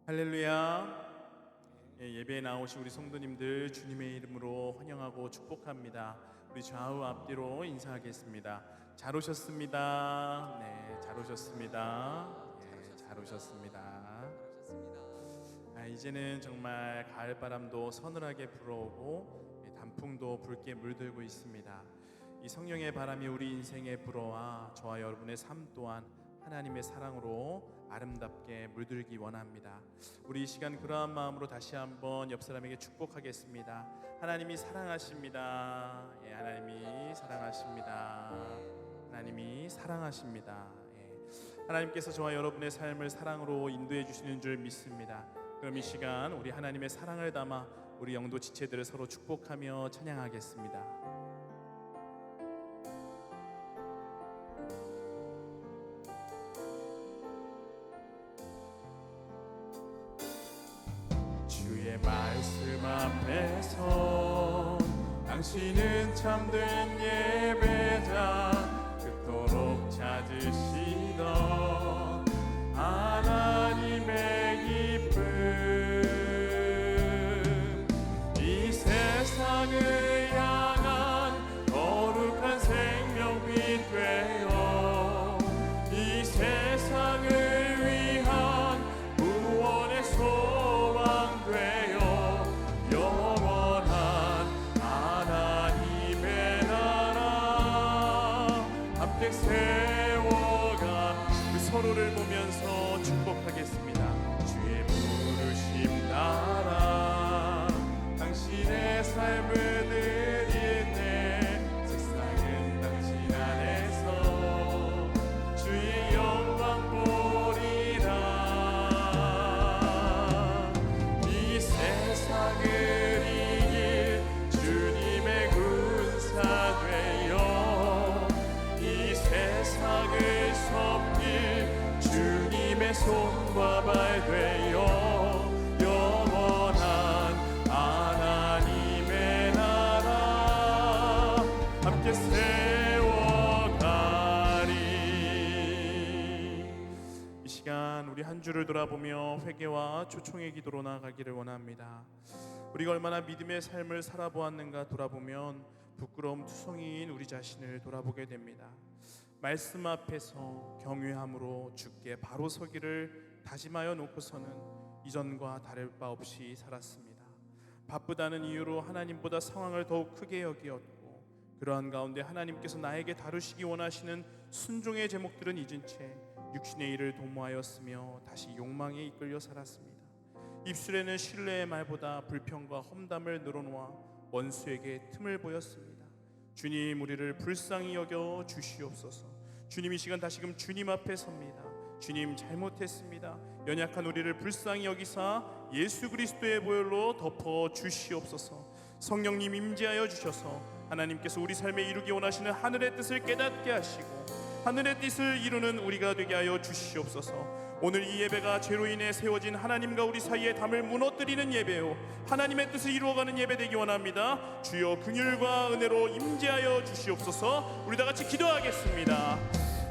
할렐루야. 예배에 나오신 우리 성도님들 주님의 이름으로 환영하고 축복합니다. 우리 좌우 앞뒤로 인사하겠습니다. 잘 오셨습니다. 네, 잘 오셨습니다. 잘 오셨습니다. 이제는 정말 가을바람도 서늘하게 불어오고 단풍도 붉게 물들고 있습니다. 이 성령의 바람이 우리 인생에 불어와 저와 여러분의 삶 또한 하나님의 사랑으로 아름답게 물들기 원합니다. 우리 이 시간 그러한 마음으로 다시 한번 옆 사람에게 축복하겠습니다. 하나님이 사랑하십니다. 하나님이 사랑하십니다. 하나님이 사랑하십니다. 하나님께서 저와 여러분의 삶을 사랑으로 인도해 주시는 줄 믿습니다. 그럼 이 시간 우리 하나님의 사랑을 담아 우리 영도 지체들을 서로 축복하며 찬양하겠습니다. 주의 말씀 앞에서 당신은 참된 예배자, 그토록 찾으시던 하나님의 기쁨, 이 세상을 향한 거룩한 생명빛 되어 이 세상을 위한 구원의 소망 되어 영원한 하나님의 나라 함께 세워가 그 서로를 보면서 축복하겠습니다. 주의 부르심 따라 당신의 삶을 드릴 때 세상은 당신 안에서 주의 영광 보리라. 이 세상을 이길 주님의 군사 되어 이 세상을 섬길 주님의 손과 발 되어 영원한 하나님의 나라 함께 세워가리. 이 시간 우리 한 주를 돌아보며 회개와 초청의 기도로 나아가기를 원합니다. 우리가 얼마나 믿음의 삶을 살아보았는가 돌아보면 부끄러움 투성이인 우리 자신을 돌아보게 됩니다. 말씀 앞에서 경외함으로 주께 바로 서기를 다짐하여 놓고서는 이전과 다를 바 없이 살았습니다. 바쁘다는 이유로 하나님보다 상황을 더욱 크게 여기었고, 그러한 가운데 하나님께서 나에게 다루시기 원하시는 순종의 제목들은 잊은 채 육신의 일을 도모하였으며 다시 욕망에 이끌려 살았습니다. 입술에는 신뢰의 말보다 불평과 험담을 늘어놓아 원수에게 틈을 보였습니다. 주님, 우리를 불쌍히 여겨 주시옵소서. 주님, 이 시간 다시금 주님 앞에 섭니다. 주님, 잘못했습니다. 연약한 우리를 불쌍히 여기사 예수 그리스도의 보혈로 덮어 주시옵소서. 성령님 임재하여 주셔서 하나님께서 우리 삶에 이루기 원하시는 하늘의 뜻을 깨닫게 하시고 하늘의 뜻을 이루는 우리가 되게 하여 주시옵소서. 오늘 이 예배가 죄로 인해 세워진 하나님과 우리 사이의 담을 무너뜨리는 예배요, 하나님의 뜻을 이루어가는 예배 되기 원합니다. 주여 긍휼과 은혜로 임재하여 주시옵소서. 우리 다 같이 기도하겠습니다.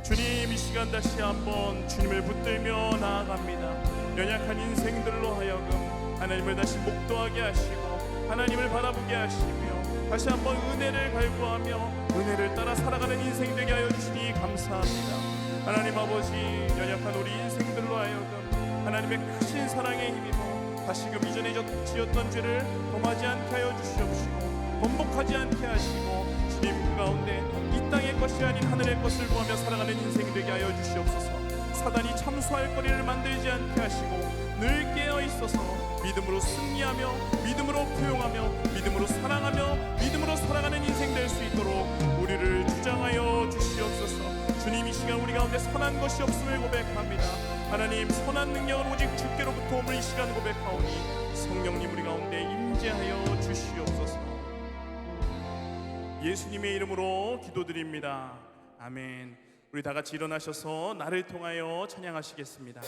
주님, 이 시간 다시 한번 주님을 붙들며 나아갑니다. 연약한 인생들로 하여금 하나님을 다시 목도하게 하시고 하나님을 바라보게 하시며 다시 한번 은혜를 갈구하며 은혜를 따라 살아가는 인생 되게 하여 주시니 감사합니다. 하나님 아버지, 연약한 우리 인생들로 하여금 하나님의 크신 사랑에 힘입어 다시금 이전에 지었던 죄를 범하지 않게 하여 주시옵시고 번복하지 않게 하시고 주님 그 가운데 이 땅의 것이 아닌 하늘의 것을 구하며 살아가는 인생 되게 하여 주시옵소서. 사단이 참수할 거리를 만들지 않게 하시고 늘 깨어 있어서 믿음으로 승리하며 믿음으로 포용하며 믿음으로 사랑하며 믿음으로 살아가는 인생 될 수 있도록 우리를 주장하여 주시옵소서. 주님, 이 시간 우리 가운데 선한 것이 없음을 고백합니다. 하나님, 선한 능력은 오직 주께로부터 옴을 이 시간 고백하오니 성령님 우리 가운데 임재하여 주시옵소서. 예수님의 이름으로 기도드립니다. 아멘. 우리 다 같이 일어나셔서 나를 통하여 찬양하시겠습니다.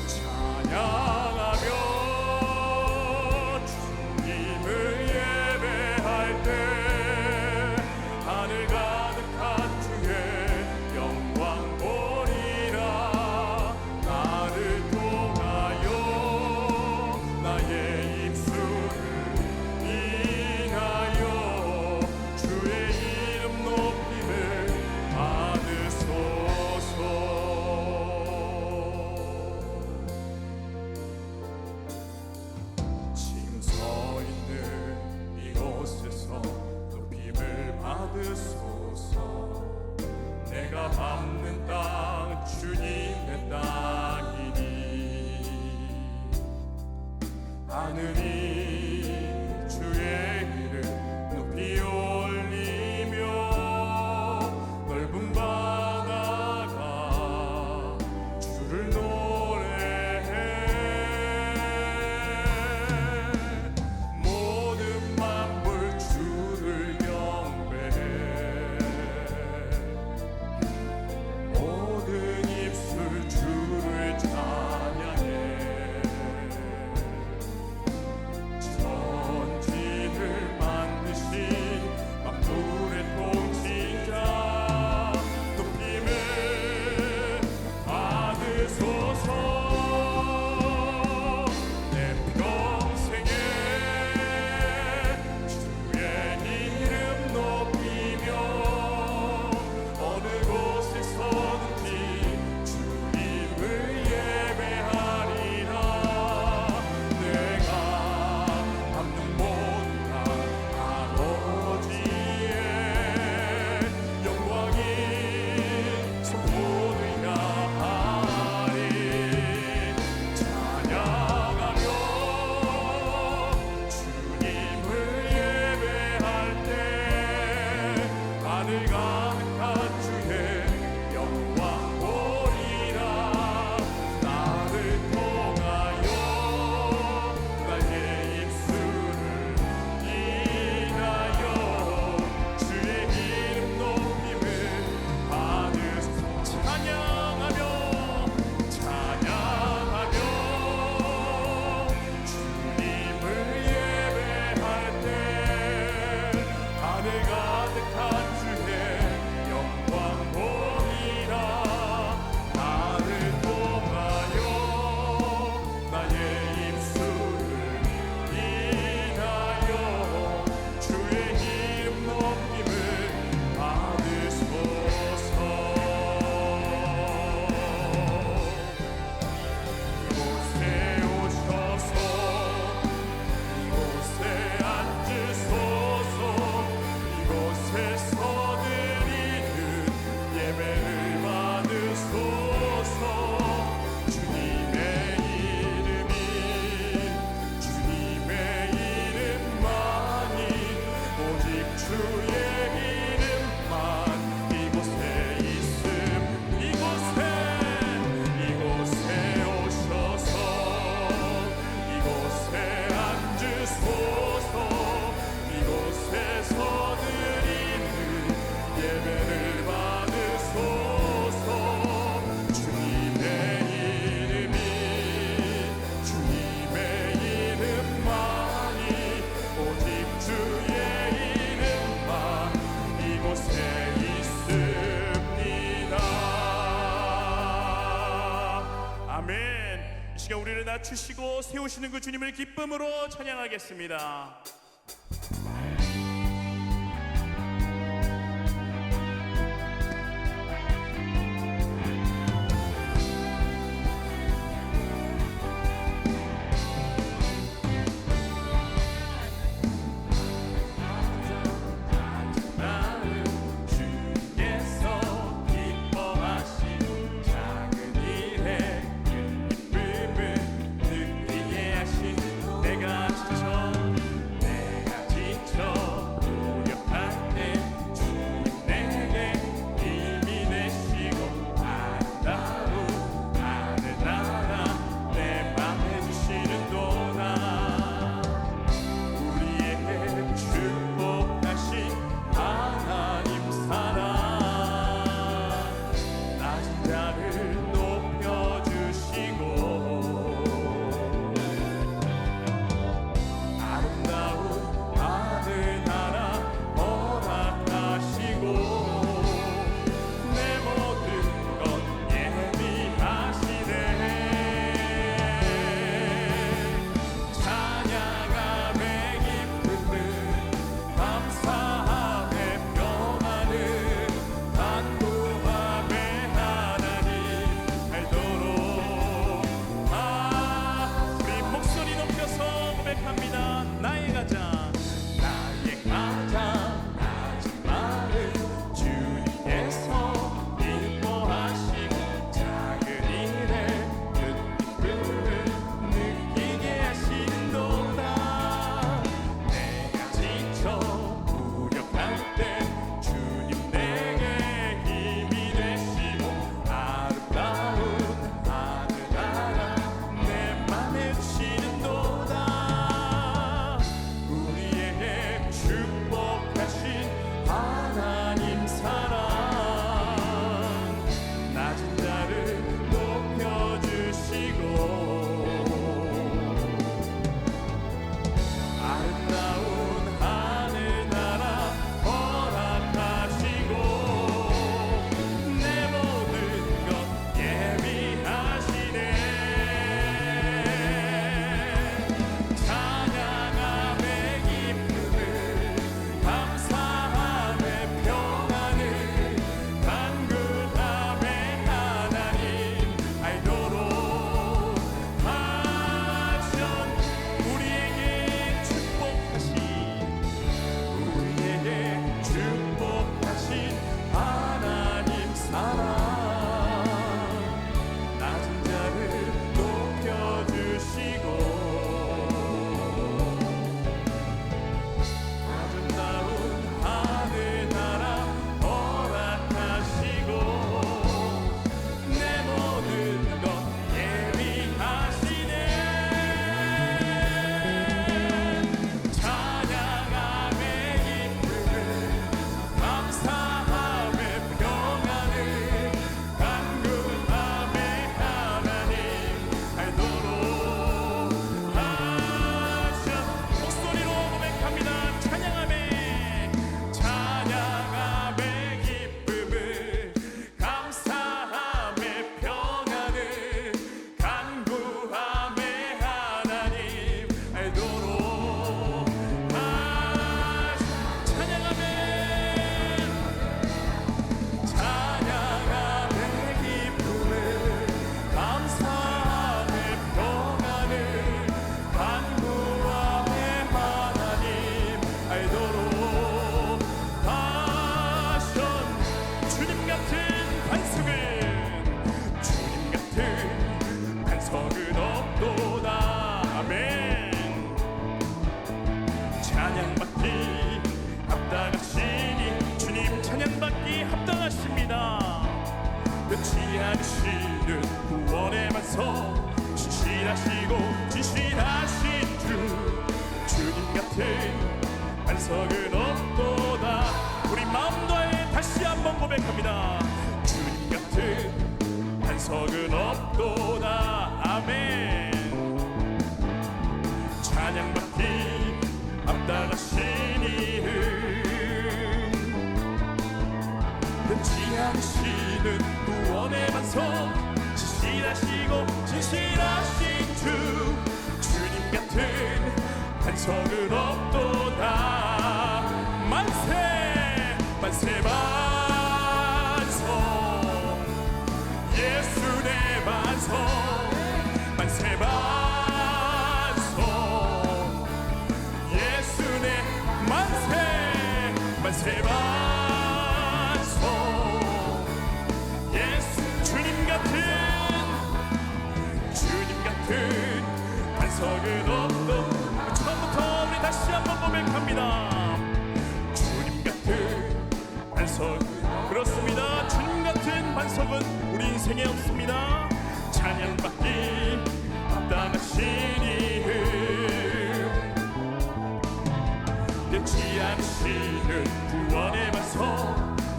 찬양 내가 밟는 땅 주님의 땅이니 하늘이 주의 이름 높이 올리며 넓은 바다가 주를 노래해 모든 만물 주를 경배해 모든 입술 주를 찬양해 천지를 만드신 만물의 통치자 높임을 받으소서 내 평생에 주의 이름 높이며 어느 곳에서든지 주님을 예배하리라 내가 밟는 모든 땅 아버지의 영광이 손모를 향하리 찬양하며 주님을 예배할 때 하늘 가득한 주의 영광 보리라 나를 통하여 나의 입술을 인하여 주의 이름 높임을 받으소서 찬양하며 주님을 예배할 때 하늘 가득한 주의 영광 보리라 나를 통하여 나의 입술을 인하여 주의 이름 높임을 받으소서 이곳에 오셔서 이곳에 앉으소서 이곳에서 드리는 예배를 받으소서 주님의 이름만이 오직 주의 이름만 이곳에 있음 이곳에 오셔서 이곳에 앉으소서 이곳에서 드리는 예배를 받으소서 주님의 이름만이 오직 주의 이름만 이곳에 있습니다. 아멘. 이 시간 우리를 낮추시고 세우시는 그 주님을 기쁨으로 찬양하겠습니다. 주께서 기뻐하신 작은 일에 큰 기쁨을 느끼게 하신 내가 지쳐 변치 않으시는 구원의 반석, 진실하시고 진실하신 주님 같은 반석은 없도다. 우리 마음 다해 다시 한번 고백합니다. 주님 같은 반석은 없도다. 아멘. 찬양받기 앞다가신 이름, 변치 않으시는 구원의 반석, 진실하시고 진실하신 주님 같은 반석은 없도다. 만세 만세 반석, 예수 내 반석, 만세 반석, 예수 내 만세 만세 반석, 예수 주님 같은 반석은 없도. 처음부터 우리 다시 한번 고백합니다. 주님 같은 반석, 그렇습니다. 주님 같은 반석은 우리 인생에 없습니다. 찬양받기 합당하신 이름, 변치 않으시는 구원의 반석,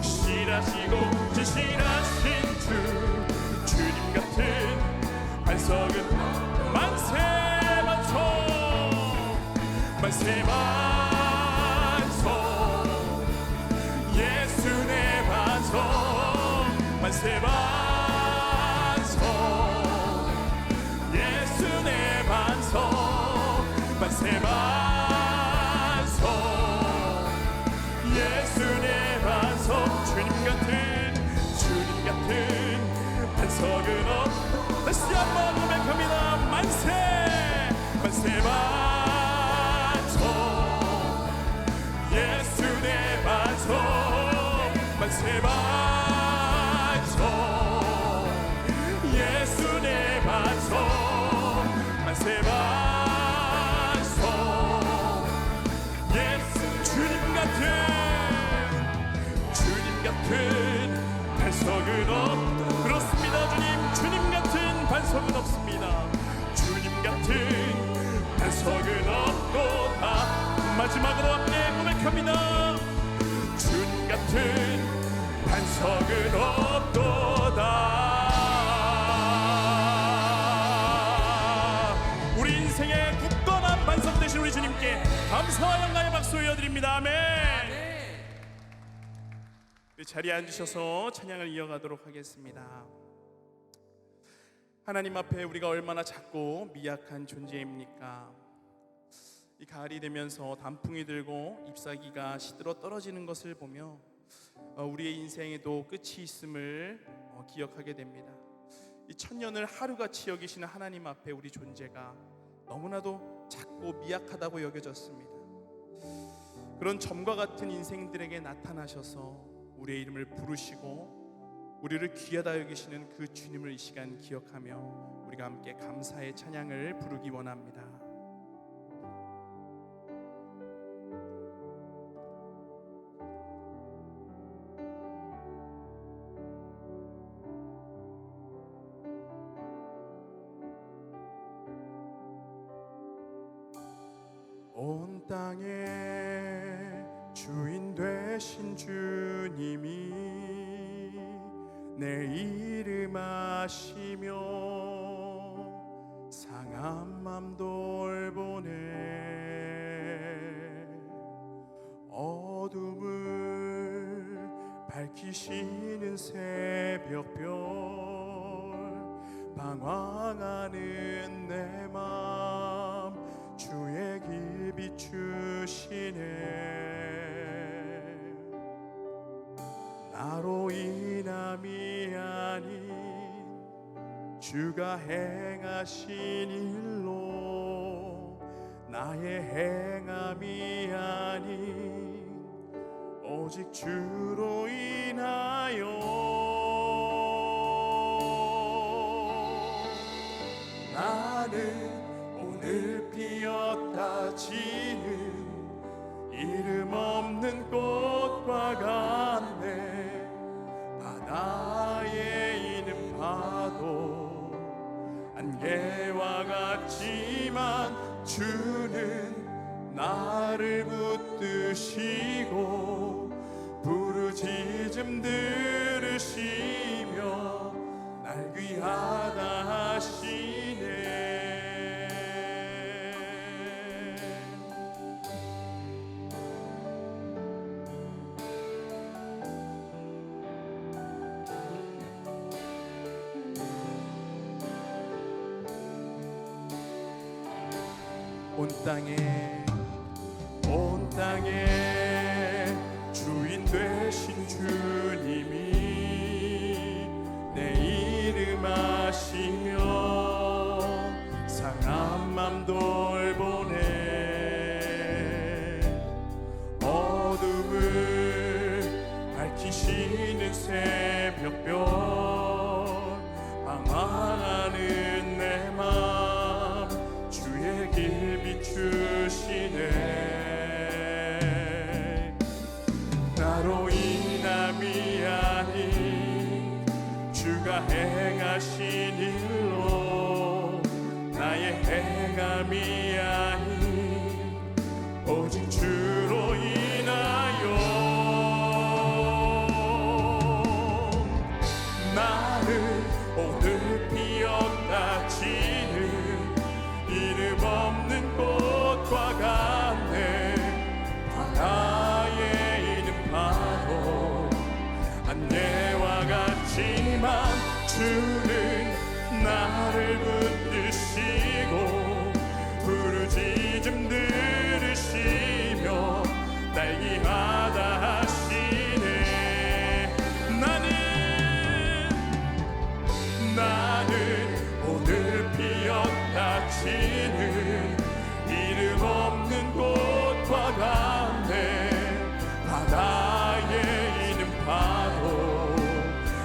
진실하시고 진실하신 주님 같은 반석은 만세 반석, 만세 반석, 예수 내 반석, 만세 반석, 예수 내 반석, 만세 반석, 예수 내 반석. 주님 같은 반석은 없. 다시 한번 고백합니다. 만세 만세 반석, 예수 내 반석, 만세 반석, 예수 내 반석, 만세 반석, 예수 주님 같은 반석은 없다. 그렇습니다. 주님 같은 반석은 없습니다. 주님 같은 반석은 없도다. 마지막으로 함께 고백합니다. 주님 같은 반석은 없도다. 우리 인생의 굳건한 반석 되신 우리 주님께 감사와 영광의 박수 올려드립니다. 아멘. 자리에 앉으셔서 찬양을 이어가도록 하겠습니다. 하나님 앞에 우리가 얼마나 작고 미약한 존재입니까? 이 가을이 되면서 단풍이 들고 잎사귀가 시들어 떨어지는 것을 보며 우리의 인생에도 끝이 있음을 기억하게 됩니다. 이 천년을 하루같이 여기시는 하나님 앞에 우리 존재가 너무나도 작고 미약하다고 여겨졌습니다. 그런 점과 같은 인생들에게 나타나셔서 우리의 이름을 부르시고 우리를 귀하다 여기시는 그 주님을 이 시간 기억하며 우리가 함께 감사의 찬양을 부르기 원합니다. 온 땅의 주인 되신 주님이 내 이름 아시며 상한 맘 돌보네. 어둠을 밝히시는 새벽별 방황하는 내 맘 주의 길 비추시네. 나로 인함이 아닌 주가 행하신 일로 나의 행함이 아닌 오직 주로 인하여 나는 오늘 피었다 지는 이름 없는 꽃과 같네. 바다의 안개와 같지만 주는 나를 붙드시고 부르짖음 들으시며 날 귀하다 하시네. 온 땅에 주인 되신 주님이 내 이름 아시며 상한 맘 돌보네. 어둠을 밝히시는 새벽별 방황하는 내 맘 주의 길 비추시네. 나로 인함이 아닌 주가 행하신 일로 나의 행함이 아닌 오직 주로 인하여 나는 오늘 피었다 지는 이름 없는 꽃과 같네. 바다에 있는 파도 안개와 같지만 주는 나를 붙드시고 부르짖음 들으시며 날 귀하다 하시네. 나는 오늘 피었다 치는 이름 없는 꽃과 같네. 바다에 있는 파도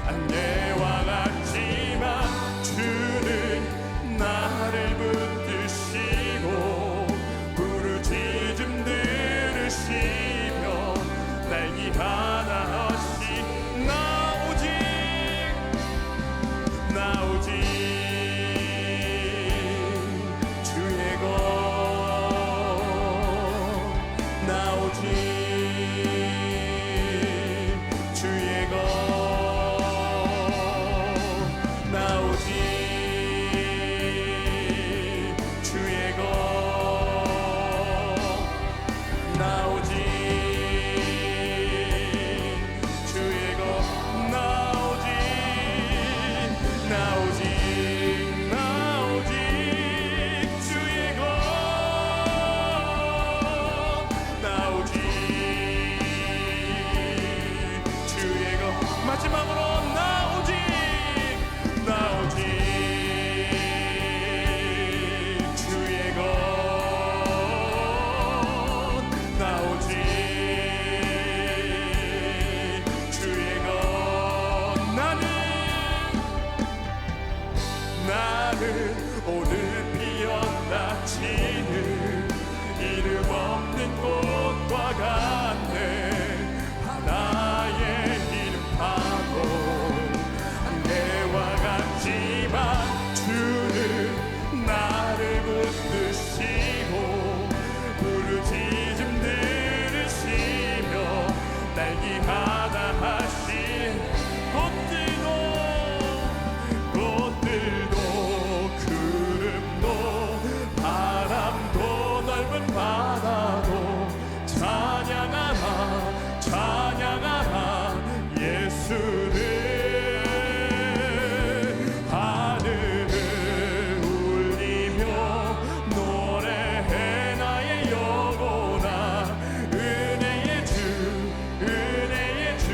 안개와 같지만 주는 나를 붙드시고 부르짖음 들으시며 날 귀하다 하시. 나 오직 주의 것, 나 오직 주의 것, 나 오직 주의 것, 나 오직 주의 것, 나 오직 주의 것, 나 오직 주의 것. 마지막으로 나 오직 주의 것, 나 오직 주의 것. 나는 오늘 피었다 치는 이름 없는 꽃과 같네. 바다에 있는 파도 안개와 같지만 주는 나를 붙드시고 부르짖음 들으시며 날 귀하다 하신. 꽃들도 구름도 바람도 넓은 바다도 찬양하라 찬양하라 예수를. 하늘을 울리며 노래해 나의 영혼아. 은혜의 주 은혜의 주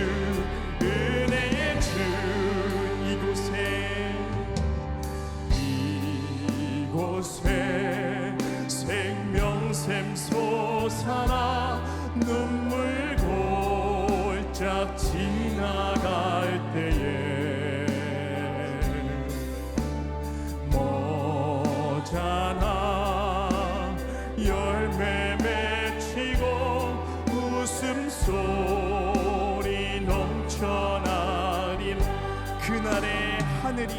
은혜의 주. 이곳에 생명샘 솟아나 눈물 골짝 지나갈 때에 머잖아 열매 맺히고 웃음소리 넘쳐나리. 그날의 하늘이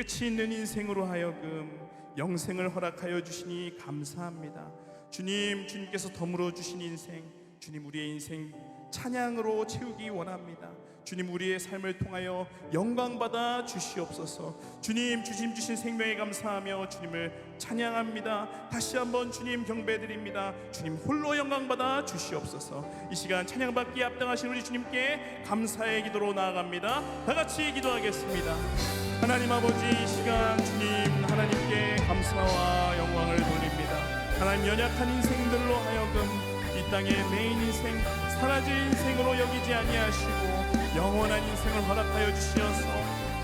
끝이 있는 인생으로 하여금 영생을 허락하여 주시니 감사합니다. 주님, 주님께서 더물어 주신 인생, 주님 우리의 인생 찬양으로 채우기 원합니다. 주님, 우리의 삶을 통하여 영광받아 주시옵소서. 주님, 주신 생명에 감사하며 주님을 찬양합니다. 다시 한번 주님 경배드립니다. 주님 홀로 영광받아 주시옵소서. 이 시간 찬양받기에 합당하신 우리 주님께 감사의 기도로 나아갑니다. 다같이 기도하겠습니다. 하나님 아버지, 이 시간 주님 하나님께 감사와 영광을 돌립니다. 하나님, 연약한 인생들로 하여금 이 땅의 메인 인생, 사라질 인생으로 여기지 아니하시고 영원한 인생을 허락하여 주시어서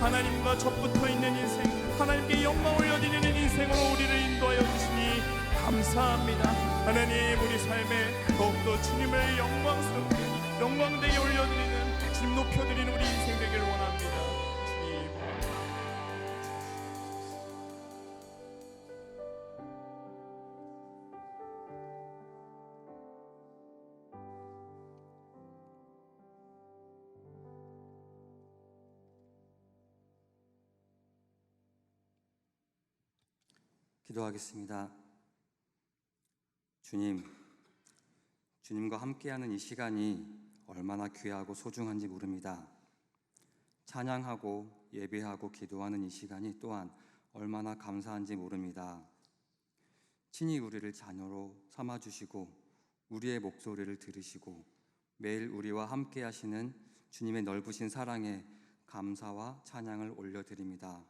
하나님과 접붙어 있는 인생, 하나님께 영광을 올려드리는 인생으로 우리를 인도하여 주시니 감사합니다. 하나님, 우리 삶에 더욱더 주님을 영광스럽게 영광되게 올려드리는, 주님 높여드리는 우리 인생 되기를 원합니다. 주님, 기도하겠습니다. 주님과 함께하는 이 시간이 얼마나 귀하고 소중한지 모릅니다. 찬양하고 예배하고 기도하는 이 시간이 또한 얼마나 감사한지 모릅니다. 친히 우리를 자녀로 삼아주시고 우리의 목소리를 들으시고 매일 우리와 함께하시는 주님의 넓으신 사랑에 감사와 찬양을 올려드립니다.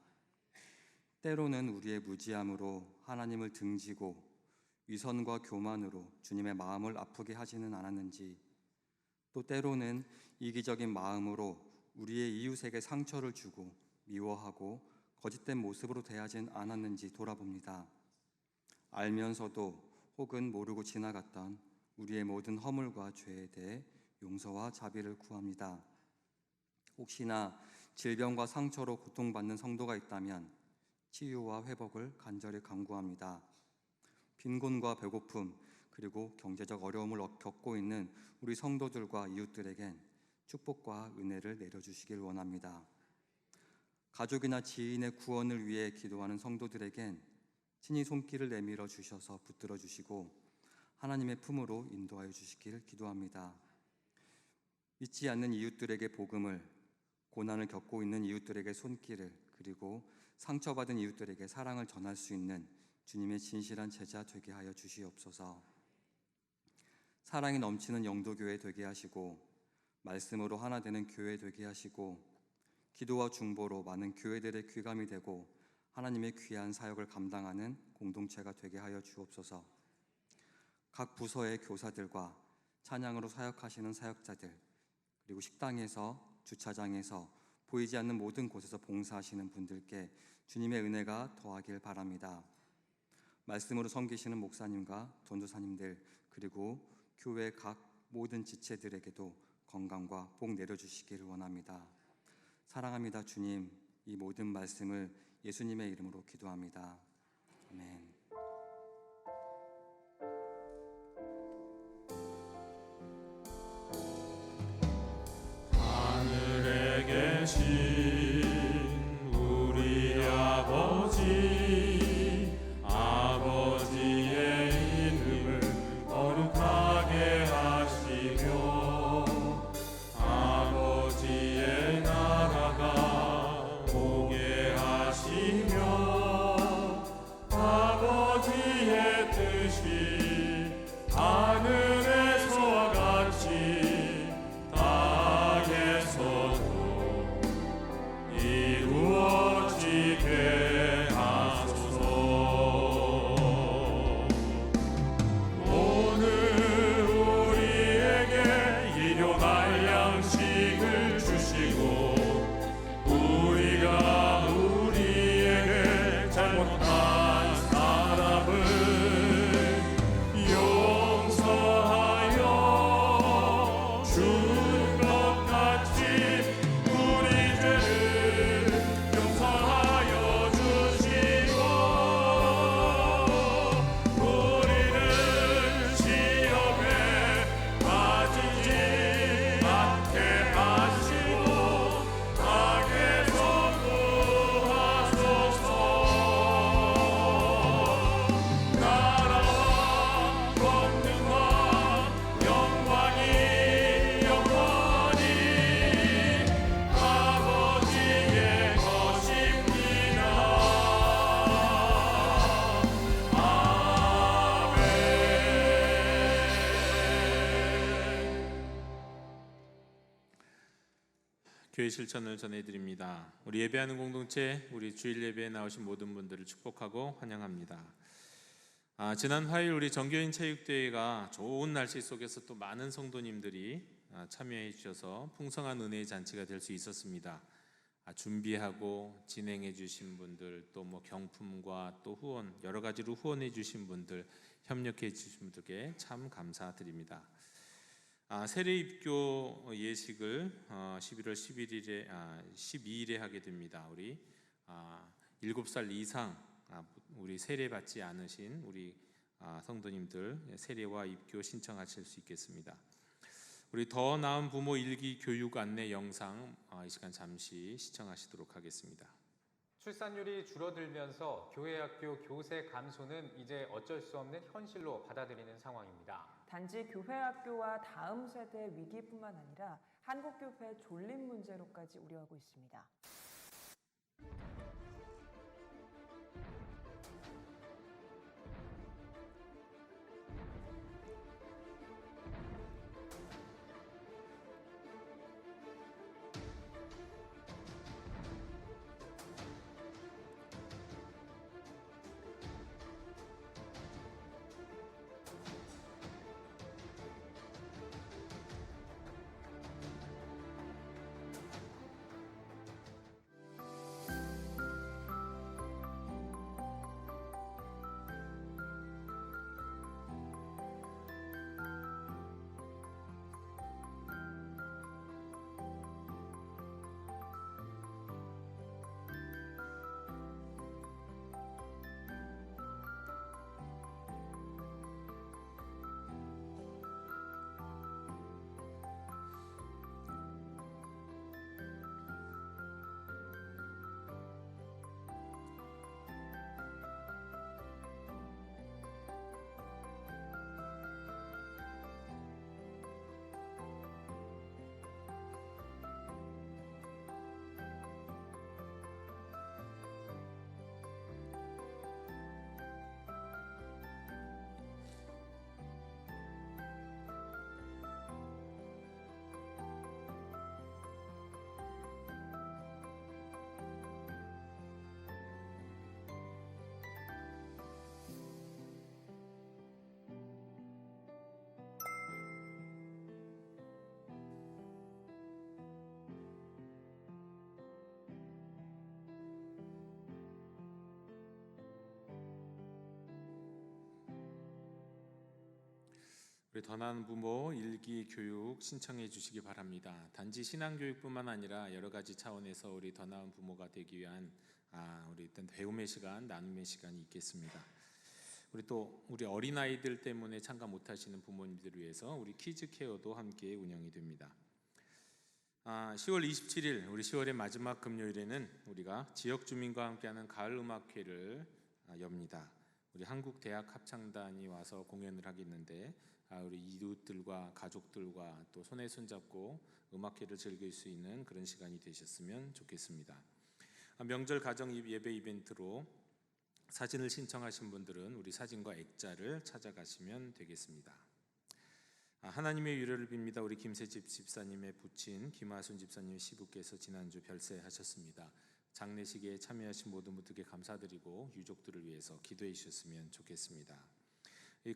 때로는 우리의 무지함으로 하나님을 등지고 위선과 교만으로 주님의 마음을 아프게 하지는 않았는지, 또 때로는 이기적인 마음으로 우리의 이웃에게 상처를 주고 미워하고 거짓된 모습으로 대하진 않았는지 돌아봅니다. 알면서도 혹은 모르고 지나갔던 우리의 모든 허물과 죄에 대해 용서와 자비를 구합니다. 혹시나 질병과 상처로 고통받는 성도가 있다면 치유와 회복을 간절히 간구합니다. 빈곤과 배고픔, 그리고 경제적 어려움을 겪고 있는 우리 성도들과 이웃들에겐 축복과 은혜를 내려주시길 원합니다. 가족이나 지인의 구원을 위해 기도하는 성도들에겐 친히 손길을 내밀어 주셔서 붙들어 주시고 하나님의 품으로 인도하여 주시길 기도합니다. 믿지 않는 이웃들에게 복음을, 고난을 겪고 있는 이웃들에게 손길을, 그리고 상처받은 이웃들에게 사랑을 전할 수 있는 주님의 진실한 제자 되게 하여 주시옵소서. 사랑이 넘치는 영도교회 되게 하시고 말씀으로 하나 되는 교회 되게 하시고 기도와 중보로 많은 교회들의 귀감이 되고 하나님의 귀한 사역을 감당하는 공동체가 되게 하여 주옵소서. 각 부서의 교사들과 찬양으로 사역하시는 사역자들, 그리고 식당에서, 주차장에서, 보이지 않는 모든 곳에서 봉사하시는 분들께 주님의 은혜가 더하길 바랍니다. 말씀으로 섬기시는 목사님과 전도사님들, 그리고 교회 각 모든 지체들에게도 건강과 복 내려주시기를 원합니다. 사랑합니다. 주님, 이 모든 말씀을 예수님의 이름으로 기도합니다. 아멘. 하늘에 계신 우리 아버지, 아버지의 이름을 거룩하게 하시며 아버지의 나라가 오게 하시며 아버지의 뜻이 하늘에서와 같이 땅에서도 이루어지게 하소서. 오늘 우리에게 일용할 양식을 주시고 우리가 우리에게 잘못한 사람을 용서하여 준 것 같이 우리 죄를 용서하여 주시고 우리를 시험에 빠지지 않게 하시고 악에서 구하소서. 교회 실천을 전해드립니다. 우리 예배하는 공동체, 우리 주일 예배에 나오신 모든 분들을 축복하고 환영합니다. 지난 화요일 우리 정교인 체육대회가 좋은 날씨 속에서 또 많은 성도님들이 참여해 주셔서 풍성한 은혜의 잔치가 될 수 있었습니다. 준비하고 진행해 주신 분들, 또 뭐 경품과 또 후원, 여러 가지로 후원해 주신 분들, 협력해 주신 분들께 참 감사드립니다. 세례 입교 예식을 11월 12일에 하게 됩니다. 우리 7살 이상 우리 세례 받지 않으신 우리 성도님들 세례와 입교 신청하실 수 있겠습니다. 우리 더 나은 부모 일기 교육 안내 영상 이 시간 잠시 시청하시도록 하겠습니다. 출산율이 줄어들면서 교회 학교 교세 감소는 이제 어쩔 수 없는 현실로 받아들이는 상황입니다. 단지 교회 학교와 다음 세대 위기뿐만 아니라 한국교회 존립 문제로까지 우려하고 있습니다. 우리 더 나은 부모 일기 교육 신청해 주시기 바랍니다. 단지 신앙 교육뿐만 아니라 여러 가지 차원에서 우리 더 나은 부모가 되기 위한 우리 일단 배움의 시간, 나눔의 시간이 있겠습니다. 우리 어린 아이들 때문에 참가 못하시는 부모님들을 위해서 우리 키즈 케어도 함께 운영이 됩니다. 10월 27일 우리 10월의 마지막 금요일에는 우리가 지역 주민과 함께하는 가을 음악회를 엽니다. 우리 한국 대학 합창단이 와서 공연을 하겠는데 우리 이웃들과 가족들과 또 손에 손잡고 음악회를 즐길 수 있는 그런 시간이 되셨으면 좋겠습니다. 명절 가정 예배 이벤트로 사진을 신청하신 분들은 우리 사진과 액자를 찾아가시면 되겠습니다. 하나님의 위로를 빕니다. 우리 김세집 집사님의 부친 김하순 집사님의 시부께서 지난주 별세하셨습니다. 장례식에 참여하신 모든 분들께 감사드리고 유족들을 위해서 기도해 주셨으면 좋겠습니다.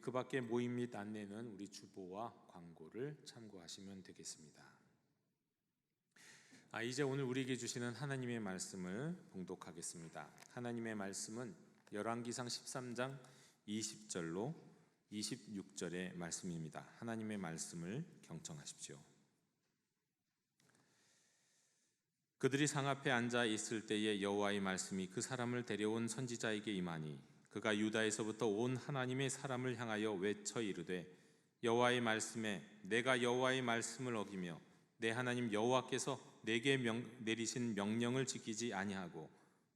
그 밖에 모임 및 안내는 우리 주보와 광고를 참고하시면 되겠습니다. 이제 오늘 우리에게 주시는 하나님의 말씀을 봉독하겠습니다. 하나님의 말씀은 열왕기상 13장 20절로 26절의 말씀입니다. 하나님의 말씀을 경청하십시오. 그들이 상 앞에 앉아 있을 때에 여호와의 말씀이 그 사람을 데려온 선지자에게 임하니 그가 유다에서부터 온 하나님의 사람을 향하여 외쳐 이르되 여호와의 말씀에 내가 여호와의 말씀을 어기며 내 하나님 여호와께서 내게 내리신 명령을 지키지 아니하고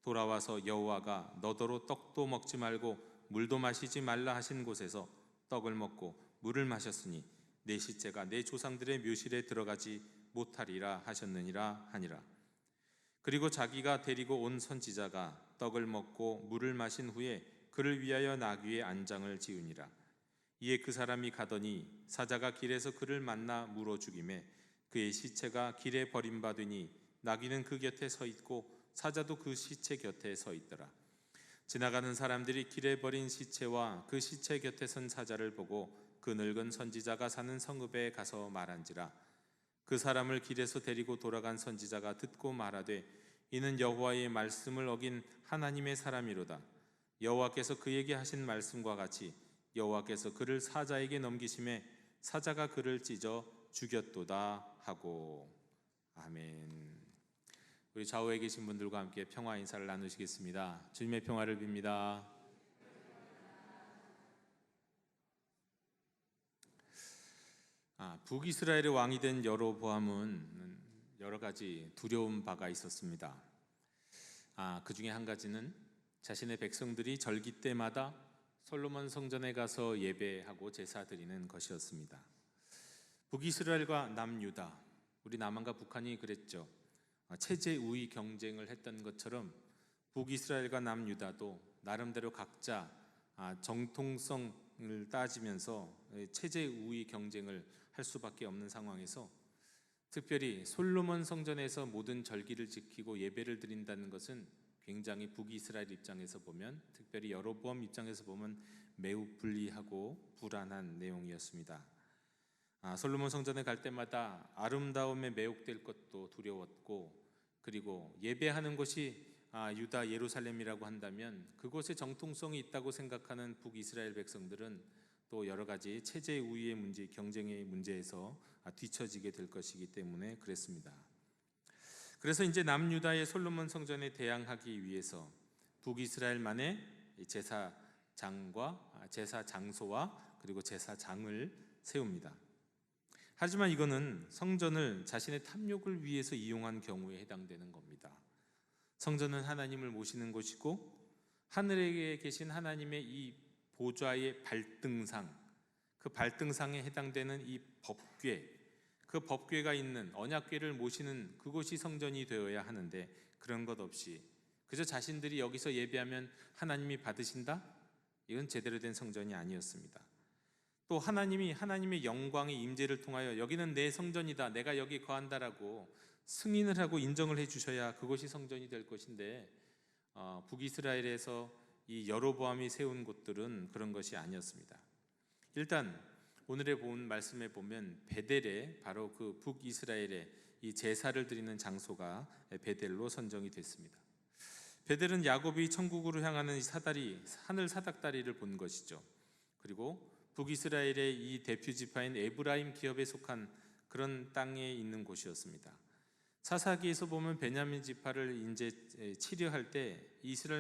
돌아와서 여호와가 너더러 떡도 먹지 말고 물도 마시지 말라 하신 곳에서 떡을 먹고 물을 마셨으니 내 시체가 내 조상들의 묘실에 들어가지 못하리라 하셨느니라 하니라. 그리고 자기가 데리고 온 선지자가 떡을 먹고 물을 마신 후에 그를 위하여 나귀의 안장을 지으니라. 이에 그 사람이 가더니 사자가 길에서 그를 만나 물어 죽이매 그의 시체가 길에 버림받으니 나귀는 그 곁에 서 있고 사자도 그 시체 곁에 서 있더라. 지나가는 사람들이 길에 버린 시체와 그 시체 곁에 선 사자를 보고 그 늙은 선지자가 사는 성읍에 가서 말한지라. 그 사람을 길에서 데리고 돌아간 선지자가 듣고 말하되 이는 여호와의 말씀을 어긴 하나님의 사람이로다. 여호와께서 그에게 하신 말씀과 같이 여호와께서 그를 사자에게 넘기심에 사자가 그를 찢어 죽였도다 하고. 아멘. 우리 좌우에 계신 분들과 함께 평화 인사를 나누시겠습니다. 주님의 평화를 빕니다. 북이스라엘의 왕이 된 여로보암은 여러 가지 두려운 바가 있었습니다. 그 중에 한 가지는 자신의 백성들이 절기 때마다 솔로몬 성전에 가서 예배하고 제사 드리는 것이었습니다. 북이스라엘과 남유다, 우리 남한과 북한이 그랬죠. 체제 우위 경쟁을 했던 것처럼 북이스라엘과 남유다도 나름대로 각자 정통성을 따지면서 체제 우위 경쟁을 할 수밖에 없는 상황에서 특별히 솔로몬 성전에서 모든 절기를 지키고 예배를 드린다는 것은 굉장히 북이스라엘 입장에서 보면, 특별히 여로보암 입장에서 보면 매우 불리하고 불안한 내용이었습니다. 솔로몬 성전에 갈 때마다 아름다움에 매혹될 것도 두려웠고, 그리고 예배하는 곳이 유다 예루살렘이라고 한다면 그곳에 정통성이 있다고 생각하는 북이스라엘 백성들은 또 여러 가지 체제 우위의 문제, 경쟁의 문제에서 뒤처지게 될 것이기 때문에 그랬습니다. 그래서 이제 남유다의 솔로몬 성전에 대항하기 위해서 북이스라엘만의 제사장과 제사 장소와 그리고 제사장을 세웁니다. 하지만 이거는 성전을 자신의 탐욕을 위해서 이용한 경우에 해당되는 겁니다. 성전은 하나님을 모시는 곳이고 하늘에 계신 하나님의 이 보좌의 발등상, 그 발등상에 해당되는 이 법궤, 그 법궤가 있는 언약궤를 모시는 그곳이 성전이 되어야 하는데, 그런 것 없이 그저 자신들이 여기서 예배하면 하나님이 받으신다? 이건 제대로 된 성전이 아니었습니다. 또 하나님이 하나님의 영광의 임재를 통하여 여기는 내 성전이다, 내가 여기 거한다라고 승인을 하고 인정을 해주셔야 그것이 성전이 될 것인데, 북이스라엘에서 이 여로보암이 세운 곳들은 그런 것이 아니었습니다. 일단 오늘의 본 말씀에 보면 베델에, 바로 그 북이스라엘의 이 제사를 드리는 장소가 베델로 선정이 됐습니다. 베델은 야곱이 천국으로 향하는 사다리, 하늘 사닥다리를 본 것이죠. 그리고 북이스라엘의 이 대표 지파인 에브라임 기업에 속한 그런 땅에 있는 곳이었습니다. 사사기에서 보면 베냐민 지파를 이제 치려할 때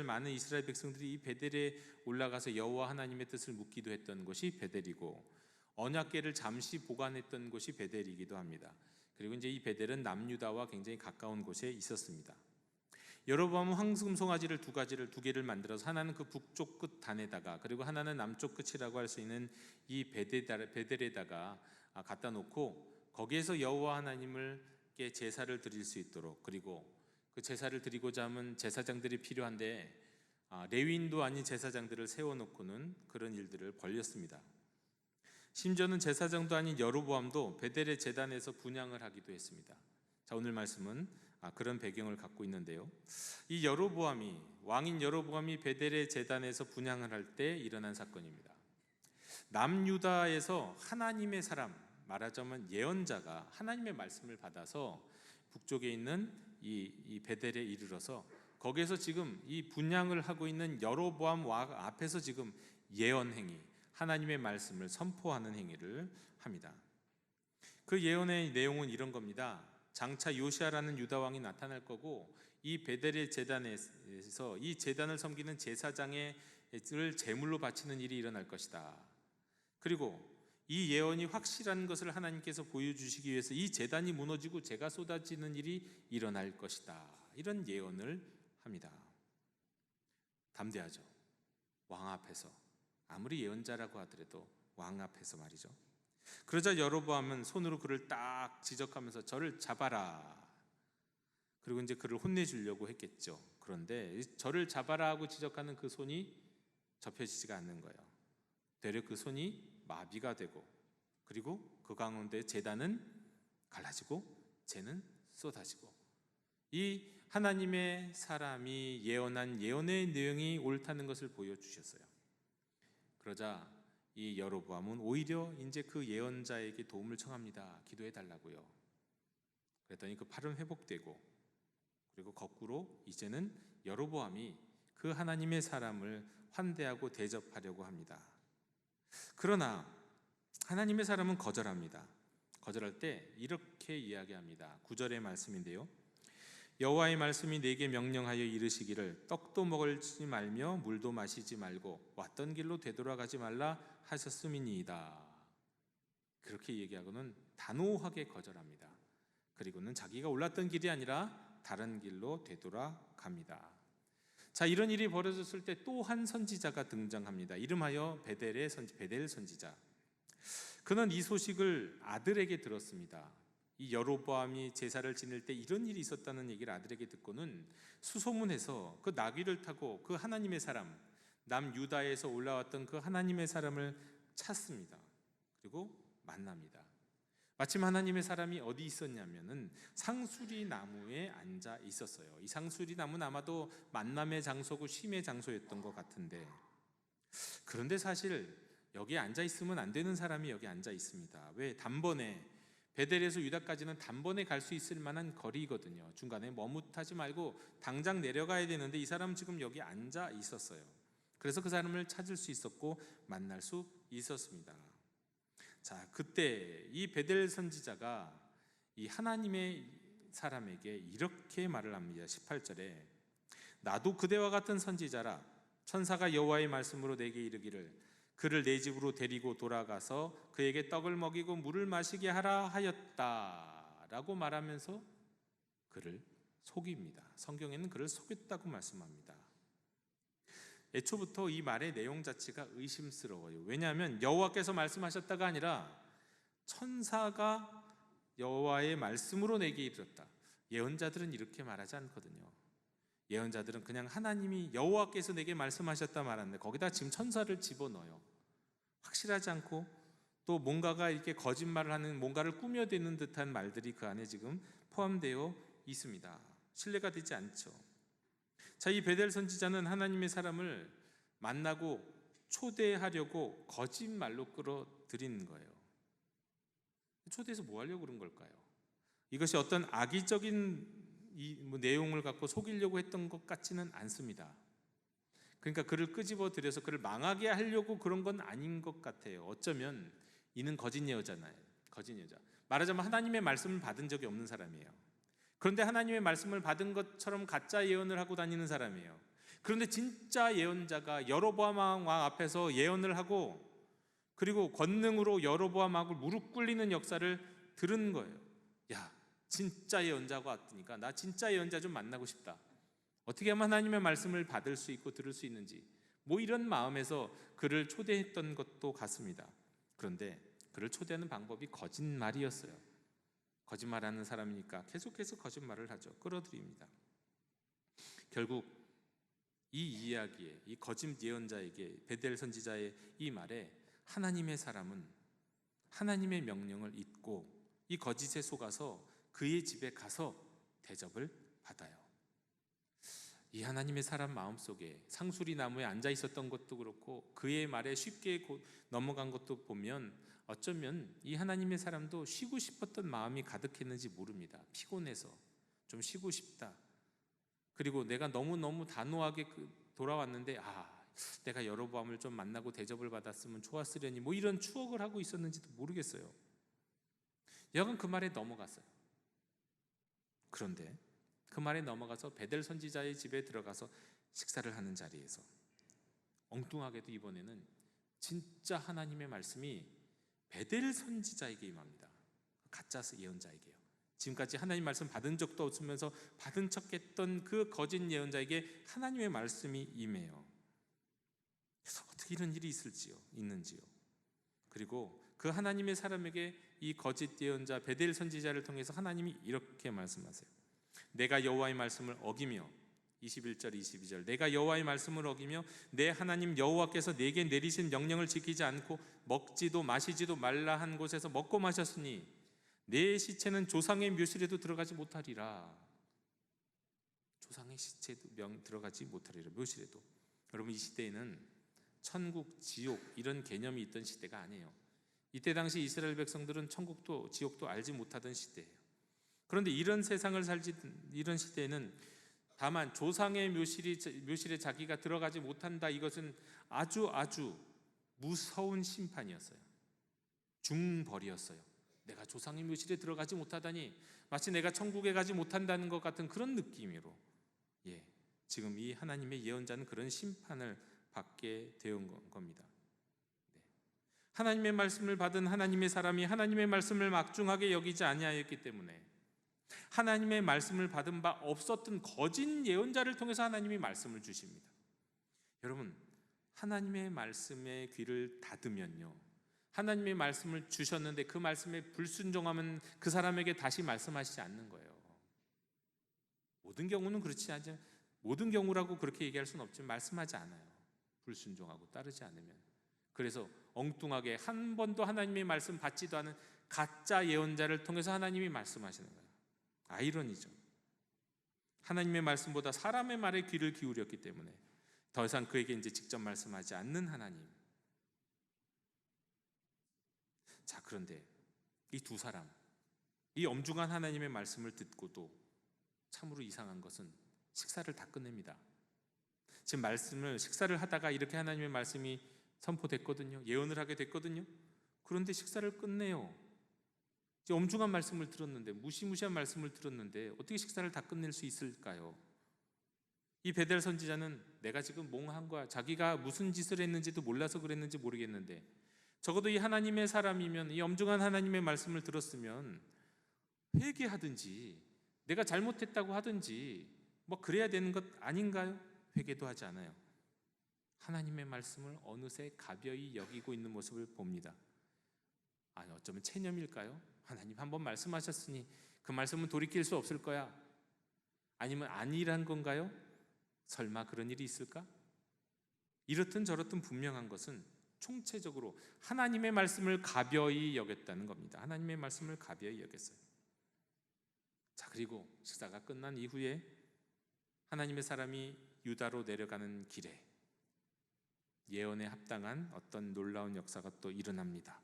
많은 이스라엘 백성들이 이 베델에 올라가서 여호와 하나님의 뜻을 묻기도 했던 곳이 베델이고, 언약궤를 잠시 보관했던 곳이 베델이기도 합니다. 그리고 이제 이 베델은 남유다와 굉장히 가까운 곳에 있었습니다. 여로보암은 황금송아지를 두 개를 만들어서 하나는 그 북쪽 끝 단에다가, 그리고 하나는 남쪽 끝이라고 할 수 있는 이 베델에다가 갖다 놓고 거기에서 여호와 하나님께 제사를 드릴 수 있도록, 그리고 그 제사를 드리고자 하면 제사장들이 필요한데 레위인도 아닌 제사장들을 세워놓고는 그런 일들을 벌였습니다. 심지어는 제사장도 아닌 여로보암도 베델의 제단에서 분향을 하기도 했습니다. 자, 오늘 말씀은 그런 배경을 갖고 있는데요. 이 왕인 여로보암이 베델의 제단에서 분향을 할 때 일어난 사건입니다. 남유다에서 하나님의 사람, 말하자면 예언자가 하나님의 말씀을 받아서 북쪽에 있는 이 베델에 이르러서 거기에서 지금 이 분향을 하고 있는 여로보암 왕 앞에서 지금 예언 행위, 하나님의 말씀을 선포하는 행위를 합니다. 그 예언의 내용은 이런 겁니다. 장차 요시아라는 유다 왕이 나타날 거고, 이 베델의 제단에서 이 제단을 섬기는 제사장을 제물로 바치는 일이 일어날 것이다. 그리고 이 예언이 확실한 것을 하나님께서 보여주시기 위해서 이 제단이 무너지고 재가 쏟아지는 일이 일어날 것이다. 이런 예언을 합니다. 담대하죠. 왕 앞에서, 아무리 예언자라고 하더라도 왕 앞에서 말이죠. 그러자 여로보암은 손으로 그를 딱 지적하면서 저를 잡아라. 그리고 이제 그를 혼내주려고 했겠죠. 그런데 저를 잡아라 하고 지적하는 그 손이 접혀지지가 않는 거예요. 되려 그 손이 마비가 되고, 그리고 그 가운데 제단은 갈라지고 재는 쏟아지고, 이 하나님의 사람이 예언한 예언의 내용이 옳다는 것을 보여주셨어요. 그러자 이 여로보암은 오히려 이제 그 예언자에게 도움을 청합니다. 기도해 달라고요. 그랬더니 그 팔은 회복되고, 그리고 거꾸로 이제는 여로보암이 그 하나님의 사람을 환대하고 대접하려고 합니다. 그러나 하나님의 사람은 거절합니다. 거절할 때 이렇게 이야기합니다. 9절의 말씀인데요. 여호와의 말씀이 내게 명령하여 이르시기를 떡도 먹을지 말며 물도 마시지 말고 왔던 길로 되돌아가지 말라 하셨음이니이다. 그렇게 얘기하고는 단호하게 거절합니다. 그리고는 자기가 올랐던 길이 아니라 다른 길로 되돌아갑니다. 자, 이런 일이 벌어졌을 때 또 한 선지자가 등장합니다. 이름하여 베델 선지자. 그는 이 소식을 아들에게 들었습니다. 이 여로보암이 제사를 지낼 때 이런 일이 있었다는 얘기를 아들에게 듣고는 수소문해서 그 나귀를 타고 그 하나님의 사람, 남유다에서 올라왔던 그 하나님의 사람을 찾습니다. 그리고 만납니다. 마침 하나님의 사람이 어디 있었냐면은 상수리 나무에 앉아 있었어요. 이 상수리 나무는 아마도 만남의 장소고 쉼의 장소였던 것 같은데, 그런데 사실 여기에 앉아 있으면 안 되는 사람이 여기 앉아 있습니다. 왜? 단번에 베델에서 유다까지는 단번에 갈 수 있을 만한 거리거든요. 중간에 머뭇하지 말고 당장 내려가야 되는데 이 사람은 지금 여기 앉아 있었어요. 그래서 그 사람을 찾을 수 있었고 만날 수 있었습니다. 자, 그때 이 베델 선지자가 이 하나님의 사람에게 이렇게 말을 합니다. 18절에 나도 그대와 같은 선지자라. 천사가 여호와의 말씀으로 내게 이르기를 그를 내 집으로 데리고 돌아가서 그에게 떡을 먹이고 물을 마시게 하라 하였다 라고 말하면서 그를 속입니다. 성경에는 그를 속였다고 말씀합니다. 애초부터 이 말의 내용 자체가 의심스러워요. 왜냐하면 여호와께서 말씀하셨다가 아니라 천사가 여호와의 말씀으로 내게 이르렀다. 예언자들은 이렇게 말하지 않거든요. 예언자들은 그냥 하나님이 여호와께서 내게 말씀하셨다 말하는데 거기다 지금 천사를 집어넣어요. 확실하지 않고 또 뭔가가 이렇게 거짓말을 하는, 뭔가를 꾸며대는 듯한 말들이 그 안에 지금 포함되어 있습니다. 신뢰가 되지 않죠. 자, 이 베델 선지자는 하나님의 사람을 만나고 초대하려고 거짓말로 끌어들이는 거예요. 초대해서 뭐 하려고 그런 걸까요? 이것이 어떤 악의적인 내용을 갖고 속이려고 했던 것 같지는 않습니다. 그러니까 그를 끄집어 들여서 그를 망하게 하려고 그런 건 아닌 것 같아요. 어쩌면 이는 거짓 예언자잖아요. 거짓 예언자. 말하자면 하나님의 말씀을 받은 적이 없는 사람이에요. 그런데 하나님의 말씀을 받은 것처럼 가짜 예언을 하고 다니는 사람이에요. 그런데 진짜 예언자가 여로보암 왕 앞에서 예언을 하고 그리고 권능으로 여로보암하고 무릎 꿇리는 역사를 들은 거예요. 야, 진짜 예언자가 왔으니까 나 진짜 예언자 좀 만나고 싶다. 어떻게 하면 하나님의 말씀을 받을 수 있고 들을 수 있는지, 뭐 이런 마음에서 그를 초대했던 것도 같습니다. 그런데 그를 초대하는 방법이 거짓말이었어요. 거짓말하는 사람이니까 계속해서 거짓말을 하죠. 끌어들입니다. 결국 이 이야기에, 이 거짓 예언자에게, 베델 선지자의 이 말에 하나님의 사람은 하나님의 명령을 잊고 이 거짓에 속아서 그의 집에 가서 대접을 받아요. 이 하나님의 사람 마음속에 상수리 나무에 앉아 있었던 것도 그렇고 그의 말에 쉽게 넘어간 것도 보면 어쩌면 이 하나님의 사람도 쉬고 싶었던 마음이 가득했는지 모릅니다. 피곤해서 좀 쉬고 싶다. 그리고 내가 너무너무 단호하게 돌아왔는데 내가 여로보암을 좀 만나고 대접을 받았으면 좋았으려니 뭐 이런 추억을 하고 있었는지도 모르겠어요. 여간 그 말에 넘어갔어요. 그런데 그 말에 넘어가서 베델 선지자의 집에 들어가서 식사를 하는 자리에서 엉뚱하게도 이번에는 진짜 하나님의 말씀이 베델 선지자에게 임합니다. 가짜 예언자에게요. 지금까지 하나님 말씀 받은 적도 없으면서 받은 척했던 그 거짓 예언자에게 하나님의 말씀이 임해요. 어떻게 이런 일이 있는지요. 그리고 그 하나님의 사람에게 이 거짓 예언자 베델 선지자를 통해서 하나님이 이렇게 말씀하세요. 내가 여호와의 말씀을 어기며 21절 22절 내가 여호와의 말씀을 어기며 내 하나님 여호와께서 내게 내리신 명령을 지키지 않고 먹지도 마시지도 말라 한 곳에서 먹고 마셨으니 내 시체는 조상의 묘실에도 들어가지 못하리라. 조상의 시체도 들어가지 못하리라. 묘실에도. 여러분, 이 시대에는 천국, 지옥 이런 개념이 있던 시대가 아니에요. 이때 당시 이스라엘 백성들은 천국도 지옥도 알지 못하던 시대예요. 그런데 이런 세상을 이런 시대에는 다만 조상의 묘실에 자기가 들어가지 못한다, 이것은 아주 무서운 심판이었어요. 중벌이었어요. 내가 조상의 묘실에 들어가지 못하다니 마치 내가 천국에 가지 못한다는 것 같은 그런 느낌으로, 지금 이 하나님의 예언자는 그런 심판을 받게 되온 겁니다. 하나님의 말씀을 받은 하나님의 사람이 하나님의 말씀을 막중하게 여기지 아니하였기 때문에 하나님의 말씀을 받은 바 없었던 거짓 예언자를 통해서 하나님이 말씀을 주십니다. 여러분, 하나님의 말씀에 귀를 닫으면요, 하나님의 말씀을 주셨는데 그 말씀에 불순종하면 그 사람에게 다시 말씀하시지 않는 거예요. 모든 경우는 그렇지 않죠. 모든 경우라고 그렇게 얘기할 수는 없지만 말씀하지 않아요. 불순종하고 따르지 않으면. 그래서 엉뚱하게 한 번도 하나님의 말씀 받지도 않은 가짜 예언자를 통해서 하나님이 말씀하시는 거예요. 아이러니죠. 하나님의 말씀보다 사람의 말에 귀를 기울였기 때문에 더 이상 그에게 이제 직접 말씀하지 않는 하나님. 자, 그런데 이 두 사람, 이 엄중한 하나님의 말씀을 듣고도 참으로 이상한 것은 식사를 다 끝냅니다. 지금 식사를 하다가 이렇게 하나님의 말씀이 선포됐거든요. 예언을 하게 됐거든요. 그런데 식사를 끝내요. 엄중한 말씀을 들었는데, 무시무시한 말씀을 들었는데 어떻게 식사를 다 끝낼 수 있을까요? 이 베델 선지자는 내가 지금 몽한 거야, 자기가 무슨 짓을 했는지도 몰라서 그랬는지 모르겠는데 적어도 이 하나님의 사람이면, 이 엄중한 하나님의 말씀을 들었으면 회개하든지 내가 잘못했다고 하든지 뭐 그래야 되는 것 아닌가요? 회개도 하지 않아요. 하나님의 말씀을 어느새 가벼이 여기고 있는 모습을 봅니다. 아니, 어쩌면 체념일까요? 하나님 한번 말씀하셨으니 그 말씀은 돌이킬 수 없을 거야. 아니면 아니란 건가요? 설마 그런 일이 있을까? 이렇든 저렇든 분명한 것은 총체적으로 하나님의 말씀을 가벼이 여겼다는 겁니다. 하나님의 말씀을 가벼이 여겼어요. 자, 그리고 식사가 끝난 이후에 하나님의 사람이 유다로 내려가는 길에 예언에 합당한 어떤 놀라운 역사가 또 일어납니다.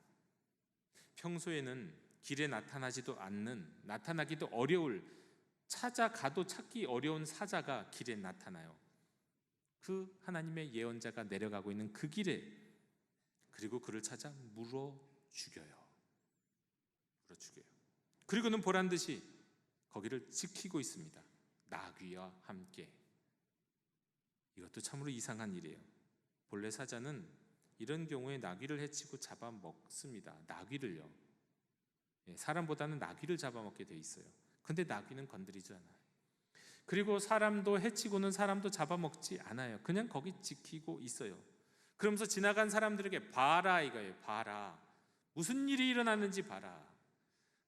평소에는 길에 나타나지도 않는, 나타나기도 어려울, 찾아가도 찾기 어려운 사자가 길에 나타나요. 그 하나님의 예언자가 내려가고 있는 그 길에, 그리고 그를 찾아 물어 죽여요. 그리고는 보란듯이 거기를 지키고 있습니다. 나귀와 함께. 이것도 참으로 이상한 일이에요. 본래 사자는 이런 경우에 나귀를 해치고 잡아먹습니다. 나귀를요. 사람보다는 나귀를 잡아먹게 돼 있어요. 근데 나귀는 건드리지 않아요. 그리고 사람도 해치고는 사람도 잡아먹지 않아요. 그냥 거기 지키고 있어요. 그러면서 지나간 사람들에게 봐라 이거예요. 봐라. 무슨 일이 일어났는지 봐라.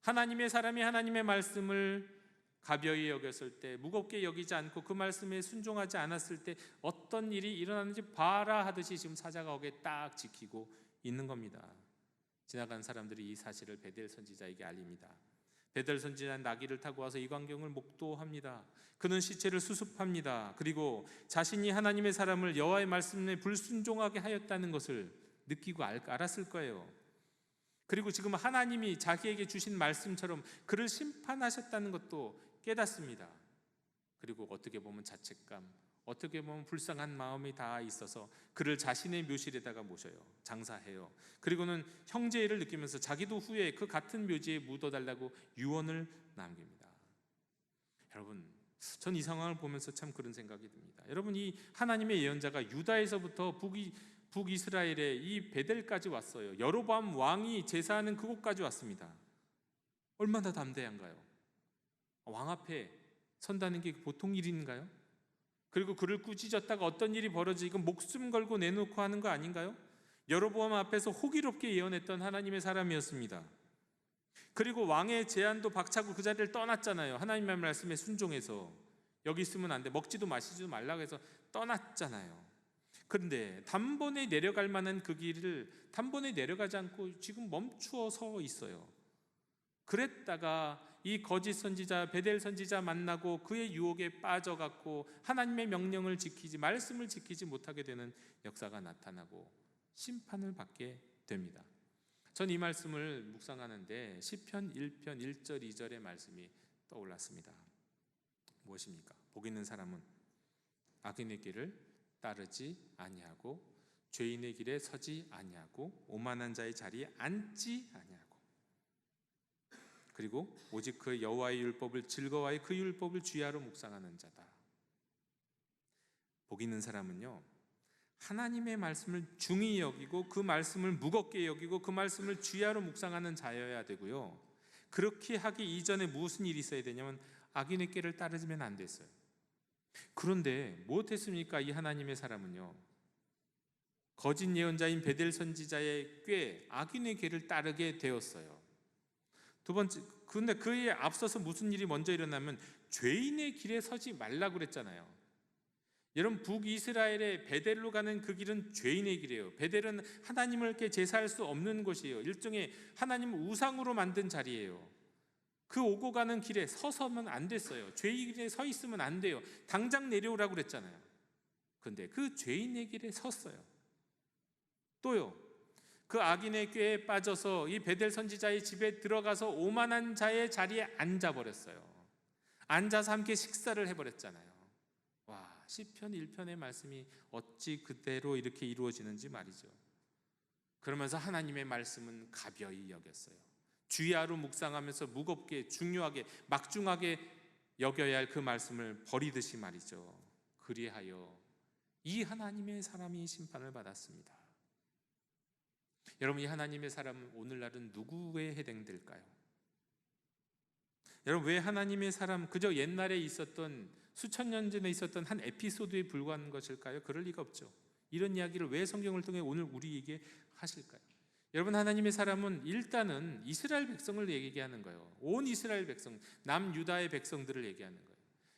하나님의 사람이 하나님의 말씀을 가벼이 여겼을 때, 무겁게 여기지 않고 그 말씀에 순종하지 않았을 때 어떤 일이 일어났는지 봐라 하듯이 지금 사자가 거기에 딱 지키고 있는 겁니다. 지나간 사람들이 이 사실을 베델 선지자에게 알립니다. 베델 선지자는 나귀를 타고 와서 이 광경을 목도합니다. 그는 시체를 수습합니다. 그리고 자신이 하나님의 사람을 여호와의 말씀에 불순종하게 하였다는 것을 느끼고 알았을 거예요. 그리고 지금 하나님이 자기에게 주신 말씀처럼 그를 심판하셨다는 것도 깨닫습니다. 그리고 어떻게 보면 자책감, 어떻게 보면 불쌍한 마음이 다 있어서 그를 자신의 묘실에다가 모셔요. 장사해요. 그리고는 형제애를 느끼면서 자기도 후에 그 같은 묘지에 묻어달라고 유언을 남깁니다. 여러분, 전 이 상황을 보면서 참 그런 생각이 듭니다. 여러분, 이 하나님의 예언자가 유다에서부터 북이스라엘의 이 베델까지 왔어요. 여로보암 왕이 제사하는 그곳까지 왔습니다. 얼마나 담대한가요? 왕 앞에 선다는 게 보통 일인가요? 그리고 그를 꾸짖었다가 어떤 일이 벌어지고 목숨 걸고 내놓고 하는 거 아닌가요? 여로보암 앞에서 호기롭게 예언했던 하나님의 사람이었습니다. 그리고 왕의 제안도 박차고 그 자리를 떠났잖아요. 하나님의 말씀에 순종해서 여기 있으면 안 돼, 먹지도 마시지도 말라고 해서 떠났잖아요. 그런데 단번에 내려갈 만한 그 길을 단번에 내려가지 않고 지금 멈추어 서 있어요. 그랬다가 이 거짓 선지자 베델 선지자 만나고 그의 유혹에 빠져갖고 하나님의 명령을 지키지 말씀을 지키지 못하게 되는 역사가 나타나고 심판을 받게 됩니다. 전 이 말씀을 묵상하는데 시편 1편 1절 2절의 말씀이 떠올랐습니다. 무엇입니까? 복 있는 사람은 악인의 길을 따르지 아니하고 죄인의 길에 서지 아니하고 오만한 자의 자리에 앉지 아니하고 그리고 오직 그 여호와의 율법을 즐거워하여 그 율법을 주야로 묵상하는 자다. 복 있는 사람은요, 하나님의 말씀을 중히 여기고 그 말씀을 무겁게 여기고 그 말씀을 주야로 묵상하는 자여야 되고요. 그렇게 하기 이전에 무슨 일이 있어야 되냐면 악인의 길을 따르면 안 됐어요. 그런데 무엇했습니까? 이 하나님의 사람은요, 거짓 예언자인 베델 선지자의 꾀 악인의 길을 따르게 되었어요. 두 번째, 근데 그에 앞서서 무슨 일이 먼저 일어나면 죄인의 길에 서지 말라고 그랬잖아요. 여러분, 북이스라엘의 베델로 가는 그 길은 죄인의 길이에요. 베델은 하나님을 이렇게 제사할 수 없는 곳이에요. 일종의 하나님을 우상으로 만든 자리예요. 그 오고 가는 길에 서서면 안 됐어요. 죄인의 길에 서 있으면 안 돼요. 당장 내려오라고 그랬잖아요. 그런데 그 죄인의 길에 섰어요. 또요, 그 악인의 꾀에 빠져서 이 베델 선지자의 집에 들어가서 오만한 자의 자리에 앉아버렸어요. 앉아서 함께 식사를 해버렸잖아요. 와, 시편 1편의 말씀이 어찌 그대로 이렇게 이루어지는지 말이죠. 그러면서 하나님의 말씀은 가벼이 여겼어요. 주야로 묵상하면서 무겁게 중요하게 막중하게 여겨야 할 그 말씀을 버리듯이 말이죠. 그리하여 이 하나님의 사람이 심판을 받았습니다. 여러분, 이 하나님의 사람은 오늘날은 누구에 해당될까요? 여러분, 왜 하나님의 사람 그저 옛날에 있었던 수천 년 전에 있었던 한 에피소드에 불과한 것일까요? 그럴 리가 없죠. 이런 이야기를 왜 성경을 통해 오늘 우리에게 하실까요? 여러분, 하나님의 사람은 일단은 이스라엘 백성을 얘기하는 거예요. 온 이스라엘 백성, 남유다의 백성들을 얘기하는 거예요.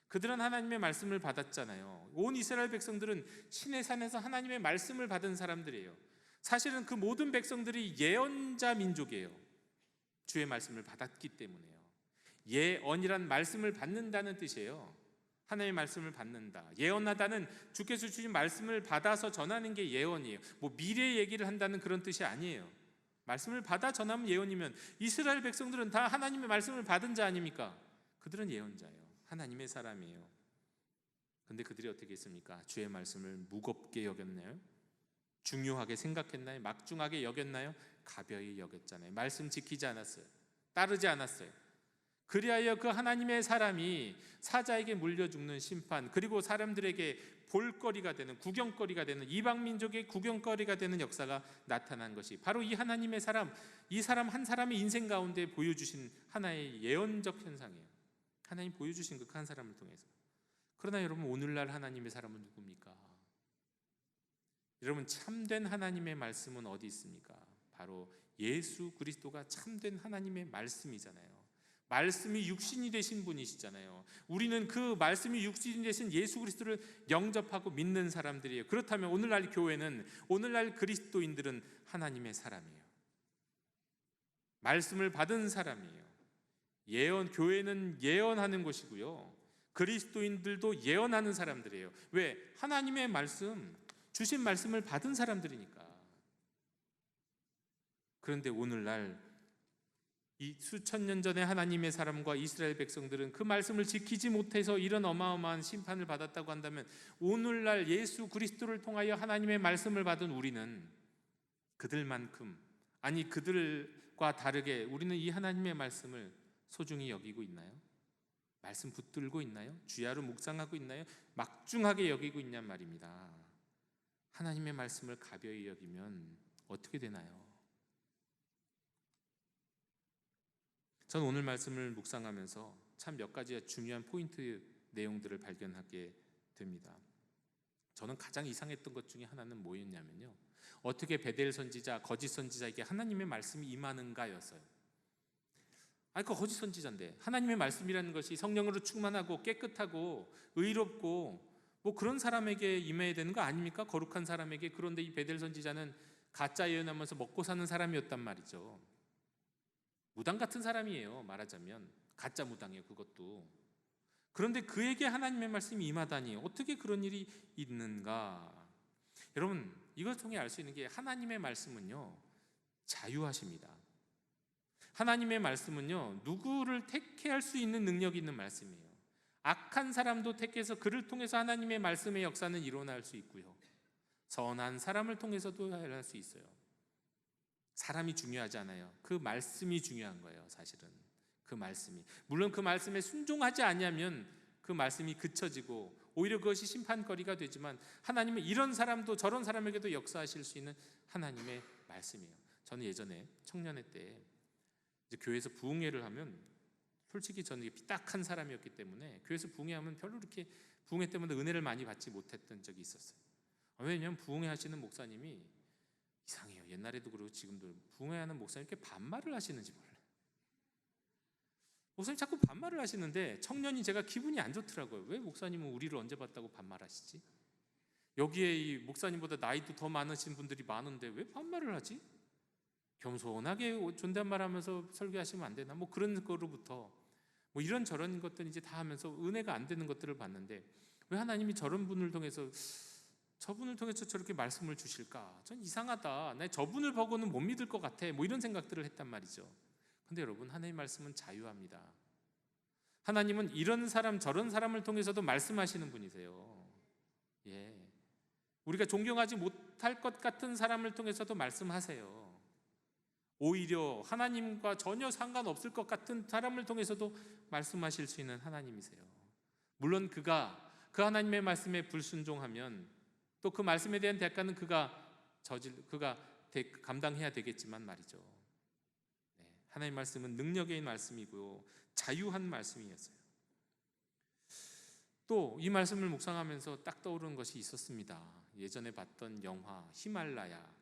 그들은 하나님의 말씀을 받았잖아요. 온 이스라엘 백성들은 시내 산에서 하나님의 말씀을 받은 사람들이에요. 사실은 그 모든 백성들이 예언자 민족이에요. 주의 말씀을 받았기 때문에요. 예언이란 말씀을 받는다는 뜻이에요. 하나님의 말씀을 받는다. 예언하다는 주께서 주신 말씀을 받아서 전하는 게 예언이에요. 뭐 미래 얘기를 한다는 그런 뜻이 아니에요. 말씀을 받아 전하면 예언이면 이스라엘 백성들은 다 하나님의 말씀을 받은 자 아닙니까? 그들은 예언자예요. 하나님의 사람이에요. 근데 그들이 어떻게 했습니까? 주의 말씀을 무겁게 여겼나요? 중요하게 생각했나요? 막중하게 여겼나요? 가벼이 여겼잖아요. 말씀 지키지 않았어요. 따르지 않았어요. 그리하여 그 하나님의 사람이 사자에게 물려 죽는 심판, 그리고 사람들에게 볼거리가 되는, 구경거리가 되는, 이방 민족의 구경거리가 되는 역사가 나타난 것이 바로 이 하나님의 사람, 이 사람 한 사람의 인생 가운데 보여주신 하나의 예언적 현상이에요. 하나님 보여주신 그 한 사람을 통해서. 그러나 여러분, 오늘날 하나님의 사람은 누굽니까? 여러분, 참된 하나님의 말씀은 어디 있습니까? 바로 예수 그리스도가 참된 하나님의 말씀이잖아요. 말씀이 육신이 되신 분이시잖아요. 우리는 그 말씀이 육신이 되신 예수 그리스도를 영접하고 믿는 사람들이에요. 그렇다면 오늘날 교회는, 오늘날 그리스도인들은 하나님의 사람이에요. 말씀을 받은 사람이에요. 교회는 예언하는 것이고요, 그리스도인들도 예언하는 사람들이에요. 왜? 하나님의 말씀, 주신 말씀을 받은 사람들이니까. 그런데 오늘날 이 수천 년 전에 하나님의 사람과 이스라엘 백성들은 그 말씀을 지키지 못해서 이런 어마어마한 심판을 받았다고 한다면, 오늘날 예수 그리스도를 통하여 하나님의 말씀을 받은 우리는 그들만큼, 아니 그들과 다르게 우리는 이 하나님의 말씀을 소중히 여기고 있나요? 말씀 붙들고 있나요? 주야로 묵상하고 있나요? 막중하게 여기고 있냔 말입니다. 하나님의 말씀을 가벼이 여기면 어떻게 되나요? 저는 오늘 말씀을 묵상하면서 참 몇 가지 중요한 포인트 내용들을 발견하게 됩니다. 저는 가장 이상했던 것 중에 하나는 뭐였냐면요, 어떻게 베델 선지자, 거짓 선지자에게 하나님의 말씀이 임하는가였어요. 그 거짓 선지자인데 하나님의 말씀이라는 것이 성령으로 충만하고 깨끗하고 의롭고 뭐 그런 사람에게 임해야 되는 거 아닙니까? 거룩한 사람에게. 그런데 이 베델 선지자는 가짜 예언하면서 먹고 사는 사람이었단 말이죠. 무당 같은 사람이에요, 말하자면. 가짜 무당이에요, 그것도. 그런데 그에게 하나님의 말씀이 임하다니 어떻게 그런 일이 있는가? 여러분, 이걸 통해 알 수 있는 게 하나님의 말씀은요, 자유하십니다. 하나님의 말씀은요, 누구를 택해할 수 있는 능력이 있는 말씀이에요. 악한 사람도 택해서 그를 통해서 하나님의 말씀의 역사는 일어날 수 있고요, 선한 사람을 통해서도 할 수 있어요. 사람이 중요하지 않아요. 그 말씀이 중요한 거예요, 사실은. 그 말씀이. 물론 그 말씀에 순종하지 않으면 그 말씀이 그쳐지고 오히려 그것이 심판거리가 되지만, 하나님은 이런 사람도 저런 사람에게도 역사하실 수 있는 하나님의 말씀이에요. 저는 예전에 청년회 때 이제 교회에서 부흥회를 하면, 솔직히 저는 삐딱한 사람이었기 때문에 교회에서 부흥회하면 별로 이렇게 부흥회 때문에 은혜를 많이 받지 못했던 적이 있었어요. 왜냐하면 부흥회 하시는 목사님이 이상해요. 옛날에도 그러고 지금도 부흥회하는 목사님 이렇게 반말을 하시는지 몰라요. 목사님 자꾸 반말을 하시는데 청년이 제가 기분이 안 좋더라고요. 왜 목사님은 우리를 언제 봤다고 반말하시지? 여기에 이 목사님보다 나이도 더 많으신 분들이 많은데 왜 반말을 하지? 겸손하게 존댓말하면서 설교하시면 안 되나? 뭐 그런 거로부터 뭐 이런저런 것들 이제 다 하면서 은혜가 안 되는 것들을 봤는데, 왜 하나님이 저런 분을 통해서 저분을 통해서 저렇게 말씀을 주실까? 전 이상하다. 나 저분을 보고는 못 믿을 것 같아. 뭐 이런 생각들을 했단 말이죠. 근데 여러분, 하나님의 말씀은 자유합니다. 하나님은 이런 사람 저런 사람을 통해서도 말씀하시는 분이세요. 예, 우리가 존경하지 못할 것 같은 사람을 통해서도 말씀하세요. 오히려 하나님과 전혀 상관없을 것 같은 사람을 통해서도 말씀하실 수 있는 하나님이세요. 물론 그가 그 하나님의 말씀에 불순종하면 또 그 말씀에 대한 대가는 그가 감당해야 되겠지만 말이죠. 하나님의 말씀은 능력의 말씀이고요, 자유한 말씀이었어요. 또 이 말씀을 묵상하면서 딱 떠오르는 것이 있었습니다. 예전에 봤던 영화 히말라야.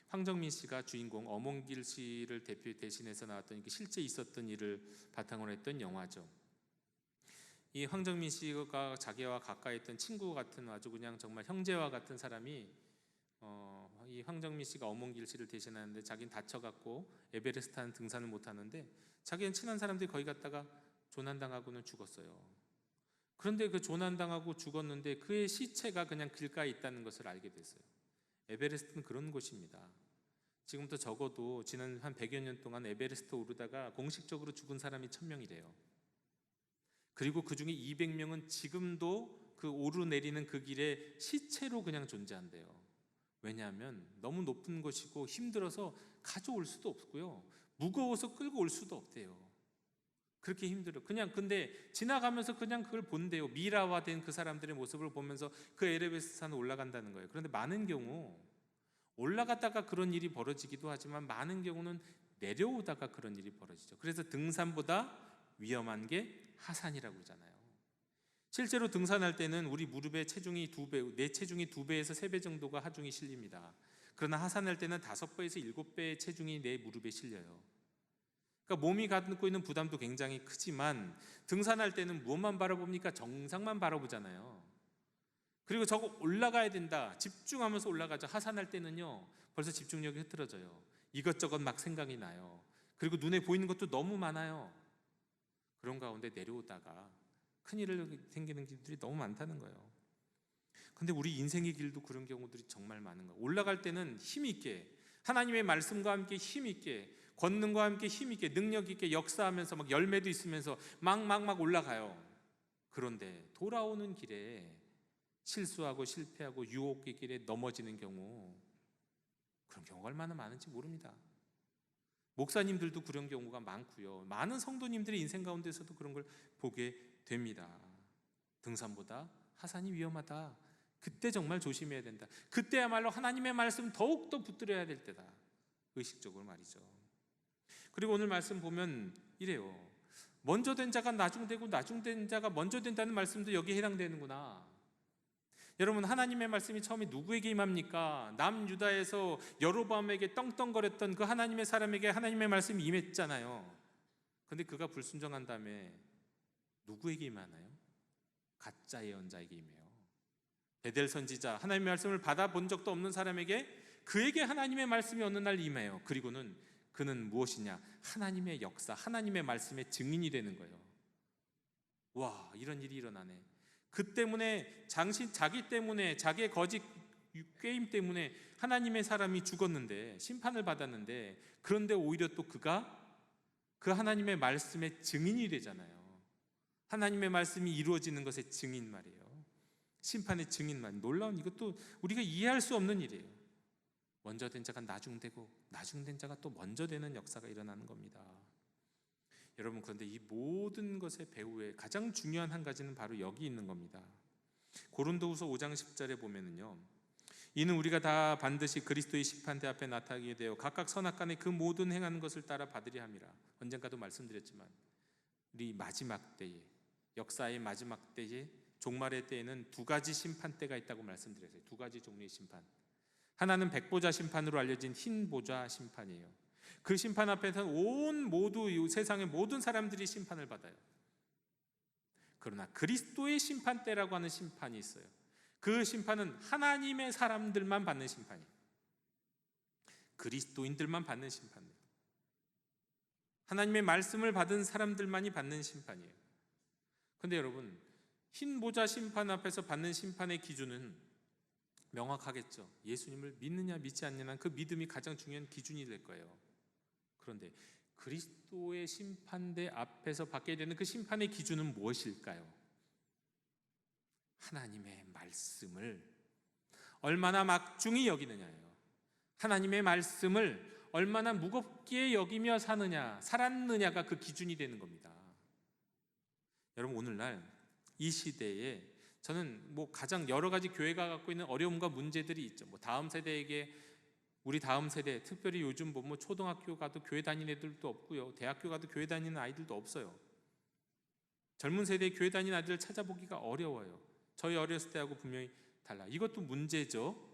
황정민 씨가 주인공 엄원길 씨를 대신해서 나왔던 실제 있었던 일을 바탕으로 했던 영화죠. 이 황정민 씨가 자기와 가까이 있던 친구 같은, 아주 그냥 정말 형제와 같은 사람이 이 황정민 씨가 엄원길 씨를 대신하는데 자기는 다쳐갖고 에베레스트 등산을 못하는데, 자기는 친한 사람들이 거기 갔다가 조난당하고는 죽었어요. 그런데 그 조난당하고 죽었는데 그의 시체가 그냥 길가에 있다는 것을 알게 됐어요. 에베레스트는 그런 곳입니다. 지금부터 적어도 지난 한 100여 년 동안 에베레스트 오르다가 공식적으로 죽은 사람이 1000명이래요. 그리고 그 중에 200명은 지금도 그 오르내리는 그 길에 시체로 그냥 존재한대요. 왜냐하면 너무 높은 곳이고 힘들어서 가져올 수도 없고요, 무거워서 끌고 올 수도 없대요. 그렇게 힘들어요. 근데 지나가면서 그냥 그걸 본대요. 미라화된 그 사람들의 모습을 보면서 그 에베레스트 산을 올라간다는 거예요. 그런데 많은 경우 올라갔다가 그런 일이 벌어지기도 하지만, 많은 경우는 내려오다가 그런 일이 벌어지죠. 그래서 등산보다 위험한 게 하산이라고 그러잖아요. 실제로 등산할 때는 우리 무릎의 체중이 2배, 내 체중이 2배에서 3배 정도가 하중이 실립니다. 그러나 하산할 때는 5배에서 7배의 체중이 내 무릎에 실려요. 그러니까 몸이 갖고 있는 부담도 굉장히 크지만, 등산할 때는 무엇만 바라봅니까? 정상만 바라보잖아요. 그리고 저거 올라가야 된다, 집중하면서 올라가죠. 하산할 때는요, 벌써 집중력이 흐트러져요. 이것저것 막 생각이 나요. 그리고 눈에 보이는 것도 너무 많아요. 그런 가운데 내려오다가 큰일을 생기는 길들이 너무 많다는 거예요. 근데 우리 인생의 길도 그런 경우들이 정말 많은 거예요. 올라갈 때는 힘있게, 하나님의 말씀과 함께 힘있게, 권능과 함께 힘있게, 능력있게 역사하면서 막 열매도 있으면서 막 올라가요. 그런데 돌아오는 길에 실수하고 실패하고 유혹의 길에 넘어지는 경우, 그런 경우가 얼마나 많은지 모릅니다. 목사님들도 그런 경우가 많고요, 많은 성도님들의 인생 가운데서도 그런 걸 보게 됩니다. 등산보다 하산이 위험하다. 그때 정말 조심해야 된다. 그때야말로 하나님의 말씀 더욱더 붙들어야 될 때다. 의식적으로 말이죠. 그리고 오늘 말씀 보면 이래요. 먼저 된 자가 나중되고 나중된 자가 먼저 된다는 말씀도 여기에 해당되는구나. 여러분, 하나님의 말씀이 처음에 누구에게 임합니까? 남유다에서 여로보암에게 떵떵거렸던 그 하나님의 사람에게 하나님의 말씀이 임했잖아요. 근데 그가 불순종한 다음에 누구에게 임하나요? 가짜 예언자에게 임해요. 베델 선지자, 하나님의 말씀을 받아본 적도 없는 사람에게, 그에게 하나님의 말씀이 어느 날 임해요. 그리고는 그는 무엇이냐? 하나님의 역사, 하나님의 말씀의 증인이 되는 거예요. 와, 이런 일이 일어나네. 그 때문에 자기 때문에, 자기의 거짓 꾀임 때문에 하나님의 사람이 죽었는데, 심판을 받았는데, 그런데 오히려 또 그가 그 하나님의 말씀의 증인이 되잖아요. 하나님의 말씀이 이루어지는 것의 증인 말이에요. 심판의 증인 말. 놀라운, 이것도 우리가 이해할 수 없는 일이에요. 먼저 된 자가 나중되고 나중된 자가 또 먼저 되는 역사가 일어나는 겁니다. 여러분, 그런데 이 모든 것의 배후에 가장 중요한 한 가지는 바로 여기 있는 겁니다. 고린도후서 5장 10절에 보면은요, 이는 우리가 다 반드시 그리스도의 심판대 앞에 나타나게 되어 각각 선악간에 그 모든 행하는 것을 따라 받으려 함이라. 언젠가도 말씀드렸지만 우리 마지막 때에, 역사의 마지막 때에, 종말의 때에는 두 가지 심판대가 있다고 말씀드렸어요. 두 가지 종류의 심판. 하나는 백보자 심판으로 알려진 흰 보좌 심판이에요. 그 심판 앞에서는 모두 세상의 모든 사람들이 심판을 받아요. 그러나 그리스도의 심판대라고 하는 심판이 있어요. 그 심판은 하나님의 사람들만 받는 심판이에요. 그리스도인들만 받는 심판이에요. 하나님의 말씀을 받은 사람들만이 받는 심판이에요. 그런데 여러분, 흰 보좌 심판 앞에서 받는 심판의 기준은 명확하겠죠. 예수님을 믿느냐 믿지 않느냐, 그 믿음이 가장 중요한 기준이 될 거예요. 그런데 그리스도의 심판대 앞에서 받게 되는 그 심판의 기준은 무엇일까요? 하나님의 말씀을 얼마나 막중히 여기느냐예요. 하나님의 말씀을 얼마나 무겁게 여기며 살았느냐가 그 기준이 되는 겁니다. 여러분, 오늘날 이 시대에 저는 가장 여러 가지 교회가 갖고 있는 어려움과 문제들이 있죠. 다음 세대에게, 우리 다음 세대, 특별히 요즘 보면 초등학교 가도 교회 다니는 애들도 없고요, 대학교 가도 교회 다니는 아이들도 없어요. 젊은 세대의 교회 다니는 아이들을 찾아보기가 어려워요. 저희 어렸을 때하고 분명히 달라. 이것도 문제죠.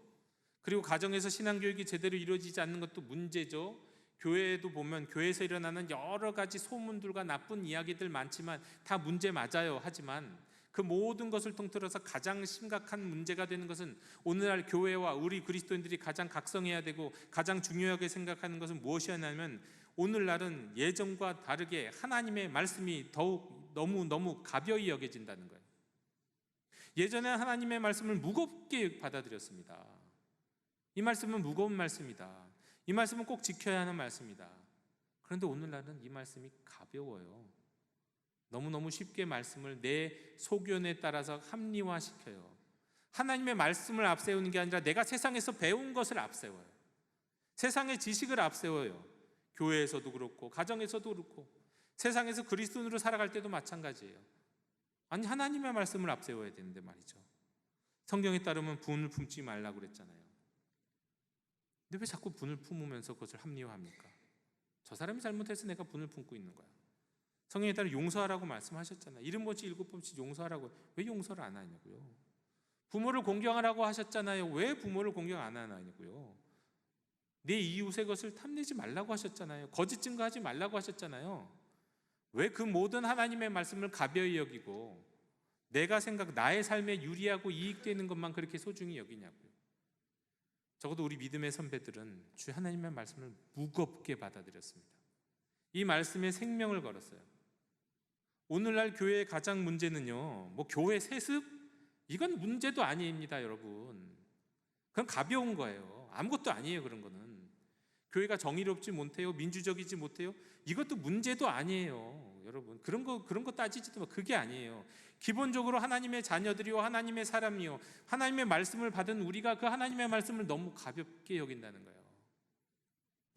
그리고 가정에서 신앙교육이 제대로 이루어지지 않는 것도 문제죠. 교회에도 보면 교회에서 일어나는 여러 가지 소문들과 나쁜 이야기들 많지만 다 문제 맞아요. 하지만 그 모든 것을 통틀어서 가장 심각한 문제가 되는 것은, 오늘날 교회와 우리 그리스도인들이 가장 각성해야 되고 가장 중요하게 생각하는 것은 무엇이냐면, 오늘날은 예전과 다르게 하나님의 말씀이 더욱 너무 가벼이 여겨진다는 거예요. 예전에 하나님의 말씀을 무겁게 받아들였습니다. 이 말씀은 무거운 말씀이다. 이 말씀은 꼭 지켜야 하는 말씀이다. 그런데 오늘날은 이 말씀이 가벼워요. 너무너무 쉽게 말씀을 내 소견에 따라서 합리화시켜요. 하나님의 말씀을 앞세우는 게 아니라 내가 세상에서 배운 것을 앞세워요. 세상의 지식을 앞세워요. 교회에서도 그렇고 가정에서도 그렇고 세상에서 그리스도인으로 살아갈 때도 마찬가지예요. 아니, 하나님의 말씀을 앞세워야 되는데 말이죠. 성경에 따르면 분을 품지 말라고 그랬잖아요. 근데 왜 자꾸 분을 품으면서 그것을 합리화합니까? 저 사람이 잘못해서 내가 분을 품고 있는 거야. 성경에 따라 용서하라고 말씀하셨잖아요. 70번씩 7번씩 용서하라고. 왜 용서를 안 하냐고요. 부모를 공경하라고 하셨잖아요. 왜 부모를 공경 안 하냐고요. 내 이웃의 것을 탐내지 말라고 하셨잖아요. 거짓 증거하지 말라고 하셨잖아요. 왜 그 모든 하나님의 말씀을 가벼이 여기고 나의 삶에 유리하고 이익되는 것만 그렇게 소중히 여기냐고요. 적어도 우리 믿음의 선배들은 주 하나님의 말씀을 무겁게 받아들였습니다. 이 말씀에 생명을 걸었어요. 오늘날 교회의 가장 문제는요, 교회 세습? 이건 문제도 아닙니다, 여러분. 그건 가벼운 거예요. 아무것도 아니에요, 그런 거는. 교회가 정의롭지 못해요, 민주적이지 못해요, 이것도 문제도 아니에요, 여러분. 그런 거 따지지도 마. 그게 아니에요. 기본적으로 하나님의 자녀들이요, 하나님의 사람이요, 하나님의 말씀을 받은 우리가 그 하나님의 말씀을 너무 가볍게 여긴다는 거예요.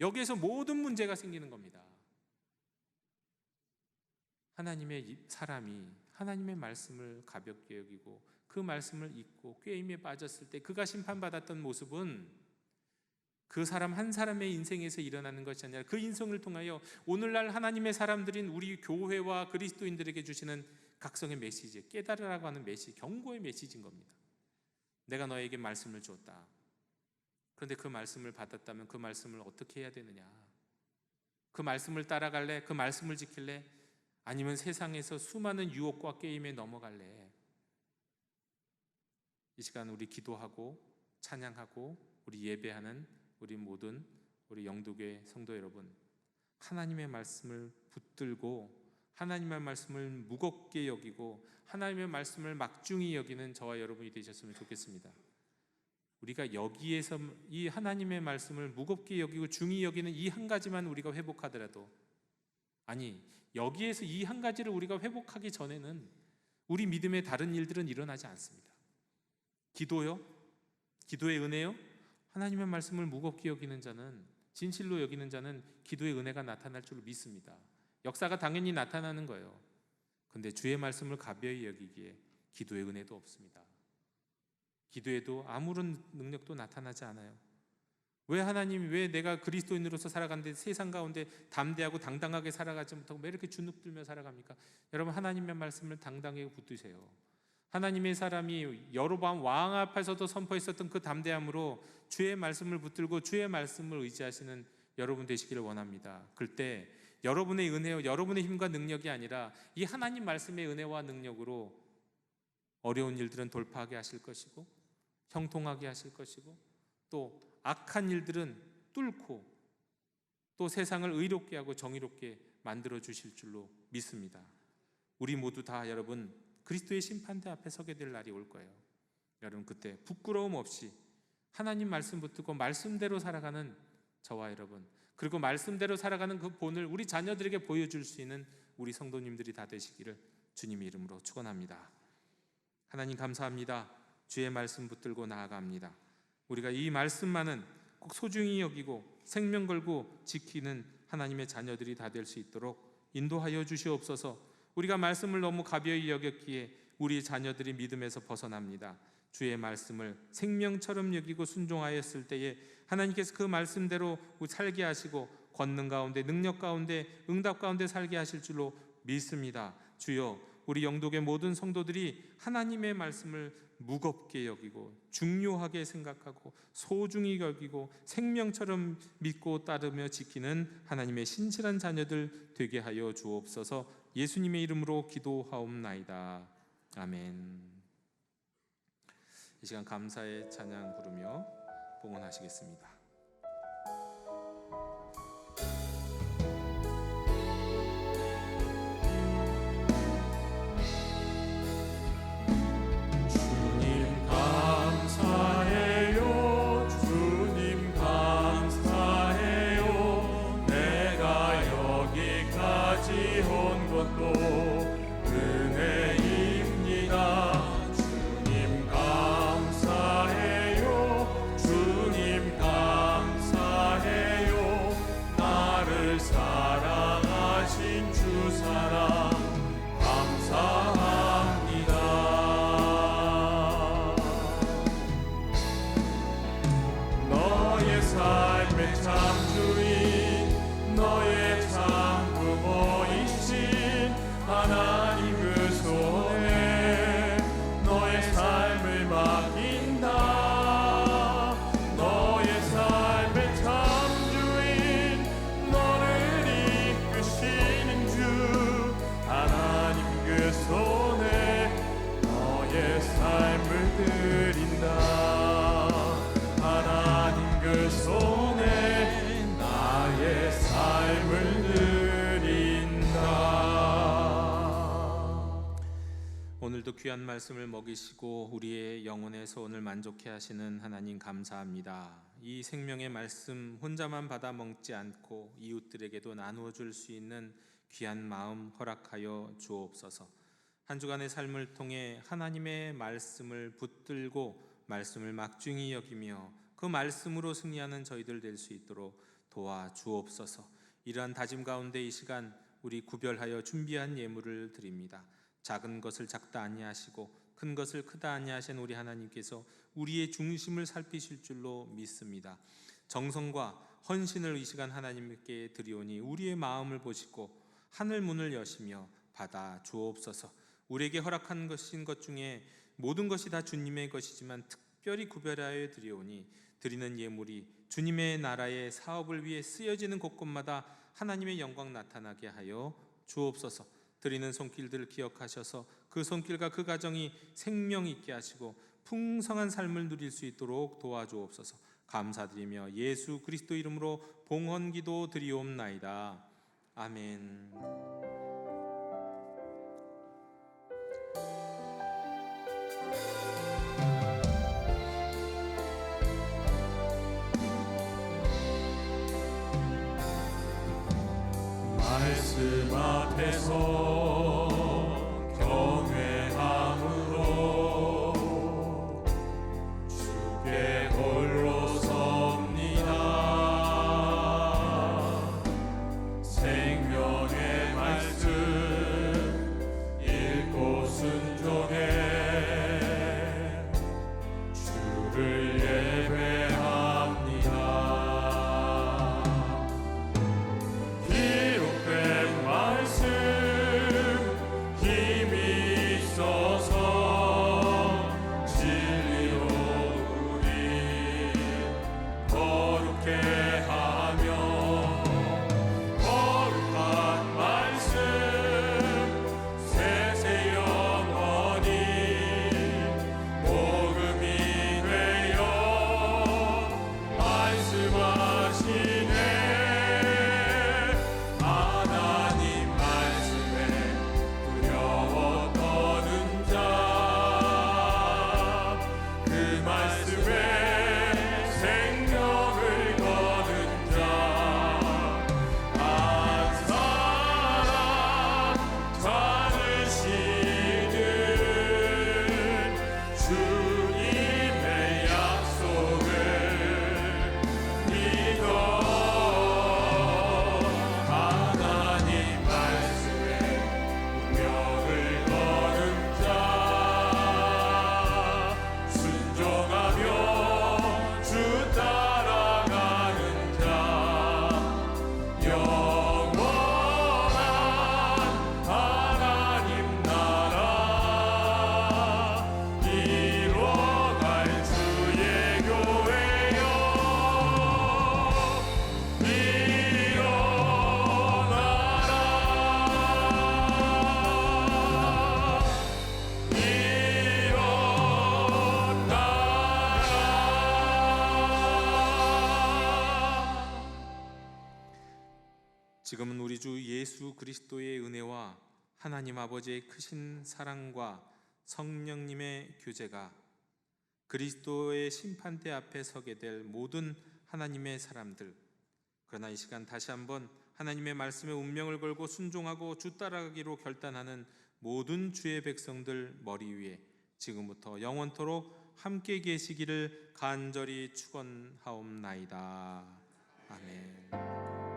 여기에서 모든 문제가 생기는 겁니다. 하나님의 사람이 하나님의 말씀을 가볍게 여기고 그 말씀을 잊고 꾀임에 빠졌을 때 그가 심판받았던 모습은 그 사람 한 사람의 인생에서 일어나는 것이 아니라 그 인생을 통하여 오늘날 하나님의 사람들인 우리 교회와 그리스도인들에게 주시는 각성의 메시지, 깨달으라고 하는 메시지, 경고의 메시지인 겁니다. 내가 너에게 말씀을 주었다. 그런데 그 말씀을 받았다면 그 말씀을 어떻게 해야 되느냐? 그 말씀을 따라갈래? 그 말씀을 지킬래? 아니면 세상에서 수많은 유혹과 게임에 넘어갈래? 이 시간 우리 기도하고 찬양하고 우리 예배하는 우리 모든 우리 영도교회 성도 여러분, 하나님의 말씀을 붙들고 하나님의 말씀을 무겁게 여기고 하나님의 말씀을 막중히 여기는 저와 여러분이 되셨으면 좋겠습니다. 우리가 여기에서 이 하나님의 말씀을 무겁게 여기고 중히 여기는 이 한 가지만 우리가 회복하더라도, 아니 여기에서 이 한 가지를 우리가 회복하기 전에는 우리 믿음의 다른 일들은 일어나지 않습니다. 기도요? 기도의 은혜요? 하나님의 말씀을 무겁게 여기는 자는, 진실로 여기는 자는 기도의 은혜가 나타날 줄 믿습니다. 역사가 당연히 나타나는 거예요. 근데 주의 말씀을 가벼이 여기기에 기도의 은혜도 없습니다. 기도에도 아무런 능력도 나타나지 않아요. 왜 하나님, 왜 내가 그리스도인으로서 살아가는데 세상 가운데 담대하고 당당하게 살아가지 못하고 왜 이렇게 주눅들며 살아갑니까? 여러분, 하나님의 말씀을 당당하게 붙드세요. 하나님의 사람이 여로보암 왕 앞에서도 선포했었던 그 담대함으로 주의 말씀을 붙들고 주의 말씀을 의지하시는 여러분 되시기를 원합니다. 그때 여러분의 은혜와 여러분의 힘과 능력이 아니라 이 하나님 말씀의 은혜와 능력으로 어려운 일들은 돌파하게 하실 것이고 형통하게 하실 것이고 또 악한 일들은 뚫고 또 세상을 의롭게 하고 정의롭게 만들어 주실 줄로 믿습니다. 우리 모두 다 여러분 그리스도의 심판대 앞에 서게 될 날이 올 거예요. 여러분 그때 부끄러움 없이 하나님 말씀 붙들고 말씀대로 살아가는 저와 여러분, 그리고 말씀대로 살아가는 그 본을 우리 자녀들에게 보여줄 수 있는 우리 성도님들이 다 되시기를 주님의 이름으로 축원합니다. 하나님 감사합니다. 주의 말씀 붙들고 나아갑니다. 우리가 이 말씀만은 꼭 소중히 여기고 생명 걸고 지키는 하나님의 자녀들이 다 될 수 있도록 인도하여 주시옵소서. 우리가 말씀을 너무 가벼이 여겼기에 우리 자녀들이 믿음에서 벗어납니다. 주의 말씀을 생명처럼 여기고 순종하였을 때에 하나님께서 그 말씀대로 살게 하시고 권능 가운데 능력 가운데 응답 가운데 살게 하실 줄로 믿습니다. 주여, 우리 영독의 모든 성도들이 하나님의 말씀을 무겁게 여기고 중요하게 생각하고 소중히 여기고 생명처럼 믿고 따르며 지키는 하나님의 신실한 자녀들 되게 하여 주옵소서. 예수님의 이름으로 기도하옵나이다. 아멘. 이 시간 감사의 찬양 부르며 봉헌하시겠습니다. 오늘도 귀한 말씀을 먹이시고 우리의 영혼의 소원을 만족해 하시는 하나님 감사합니다. 이 생명의 말씀 혼자만 받아 먹지 않고 이웃들에게도 나누어 줄 수 있는 귀한 마음 허락하여 주옵소서. 한 주간의 삶을 통해 하나님의 말씀을 붙들고 말씀을 막중히 여기며 그 말씀으로 승리하는 저희들 될 수 있도록 도와 주옵소서. 이러한 다짐 가운데 이 시간 우리 구별하여 준비한 예물을 드립니다. 작은 것을 작다 아니하시고 큰 것을 크다 아니하신 우리 하나님께서 우리의 중심을 살피실 줄로 믿습니다. 정성과 헌신을 이 시간 하나님께 드리오니 우리의 마음을 보시고 하늘 문을 여시며 받아 주옵소서. 우리에게 허락한 것인 것 중에 모든 것이 다 주님의 것이지만 특별히 구별하여 드리오니 드리는 예물이 주님의 나라의 사업을 위해 쓰여지는 곳곳마다 하나님의 영광 나타나게 하여 주옵소서. 드리는 손길들을 기억하셔서 그 손길과 그 가정이 생명 있게 하시고 풍성한 삶을 누릴 수 있도록 도와주옵소서. 감사드리며 예수 그리스도 이름으로 봉헌기도 드리옵나이다. 아멘. 말씀 앞에서 경외함으로 주께 홀로 섭니다. 생명의 말씀 읽고 순종해 주를 예배합니다. 기록된 말씀 힘이 있어서 진리로 우리 거룩게 하며 거룩한 말씀 세세 영원히 복음이 되어 말씀하시네. 하나님 말씀에 두려워 떠는 자, 그 말씀에 생명을 거는 자, 한 사람 찾으시는 주님의 약속을 믿어 하나님 말씀에 운명을 거는 자, 순종하며 주 따라가는 자, 영원한 하나님 나라 이뤄갈 주의 교회여 지금은 우리 주 예수 그리스도의 은혜와 하나님 아버지의 크신 사랑과 성령님의 교제가 그리스도의 심판대 앞에 서게 될 모든 하나님의 사람들, 그러나 이 시간 다시 한번 하나님의 말씀에 운명을 걸고 순종하고 주 따라가기로 결단하는 모든 주의 백성들 머리 위에 지금부터 영원토록 함께 계시기를 간절히 축원하옵나이다. 아멘.